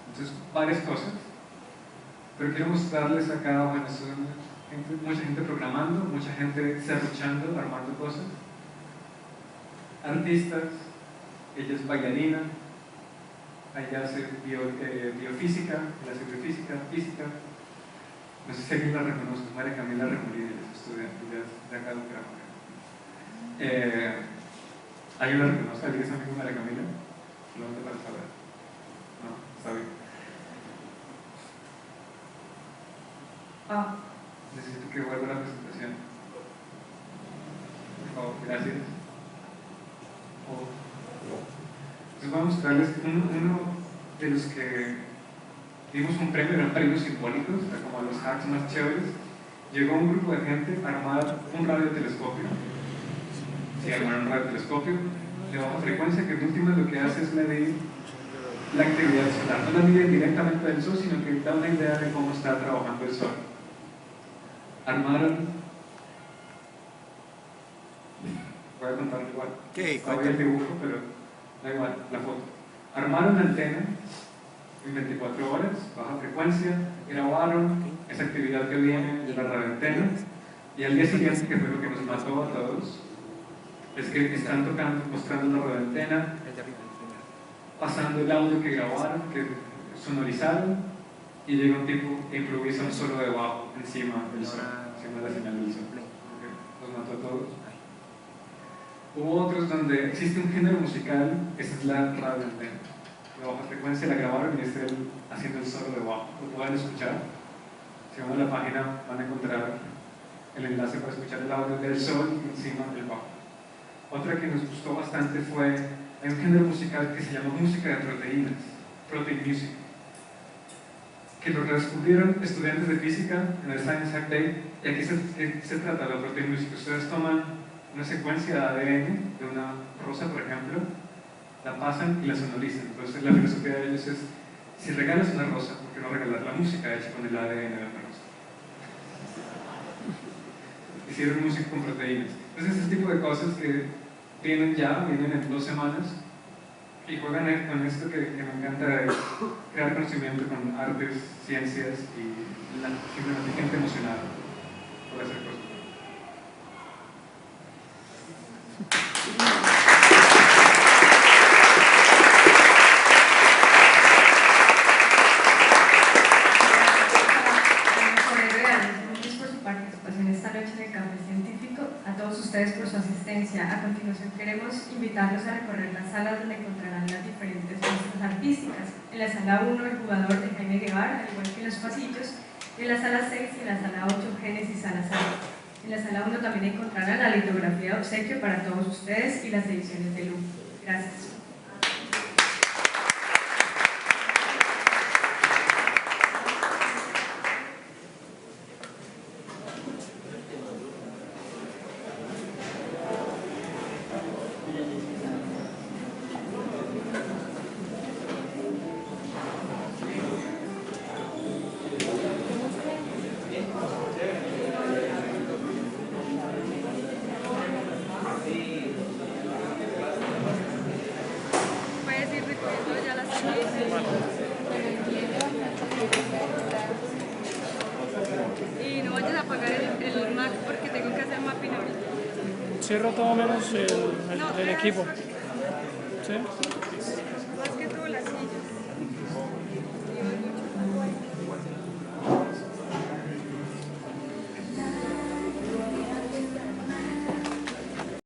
Entonces, varias cosas. Pero quiero mostrarles acá, bueno, mucha gente programando, mucha gente serruchando, armando cosas. Artistas, ella es bailarina, ella hace biofísica, ella hace biofísica, física. No sé si alguien la reconoce, María Camila Remolí, es estudiante de acá de Bucaramanga. ¿Alguien la reconoce? ¿Alguien es amigo de María Camila? Solamente para saber. No, está bien. Necesito que vuelva la presentación. Por favor, gracias. Les voy a mostrarles uno de los que dimos un premio, eran premios simbólicos, como los hacks más chéveres. Llegó un grupo de gente a armar un radiotelescopio. Sí, armaron un radiotelescopio de baja frecuencia que en última lo que hace es medir la actividad solar. No la mide directamente del Sol, sino que da una idea de cómo está trabajando el Sol. Armaron... Voy a contarlo igual. Está bien el dibujo, pero da igual, la foto. Armaron la antena en 24 horas, baja frecuencia, grabaron esa actividad que viene de la radioantena, y al día siguiente, que fue lo que nos mató a todos, es que están tocando, mostrando la radioantena, pasando el audio que grabaron, que sonorizaron, y llega un tipo e improvisa un solo de bajo encima del sol, encima de la señal del sol. Los mató a todos. Hubo otros donde existe un género musical, esa es la radioantena. De baja frecuencia la grabaron y es él haciendo el solo de bajo. Lo pueden escuchar. Si van a la página van a encontrar el enlace para escuchar el audio del sol encima del bajo. Otra que nos gustó bastante fue, hay un género musical que se llama música de proteínas, protein music, que lo descubrieron estudiantes de física en el Science Hack Day, y aquí se trata de la protein music. Ustedes toman una secuencia de ADN de una rosa, por ejemplo, la pasan y la sonorizan. Entonces la filosofía de ellos es, si regalas una rosa, ¿por qué no regalar la música hecha con el ADN de la rosa? Hicieron música con proteínas. Entonces ese tipo de cosas que vienen en 2 semanas y juegan con esto que me encanta, es crear conocimiento con artes, ciencias y simplemente gente emocionada por hacer cosas. Ustedes por su asistencia. A continuación queremos invitarlos a recorrer las salas donde encontrarán las diferentes muestras artísticas. En la sala 1 el jugador de Jaime Guevara, al igual que en los pasillos. En la sala 6 y en la sala 8 Génesis Salazar. En la sala 1 también encontrarán la litografía de obsequio para todos ustedes y las ediciones de lujo. Gracias. Y no vayas a apagar el Mac porque tengo que hacer mapping ahorita. Cierra todo menos el equipo. ¿Sí?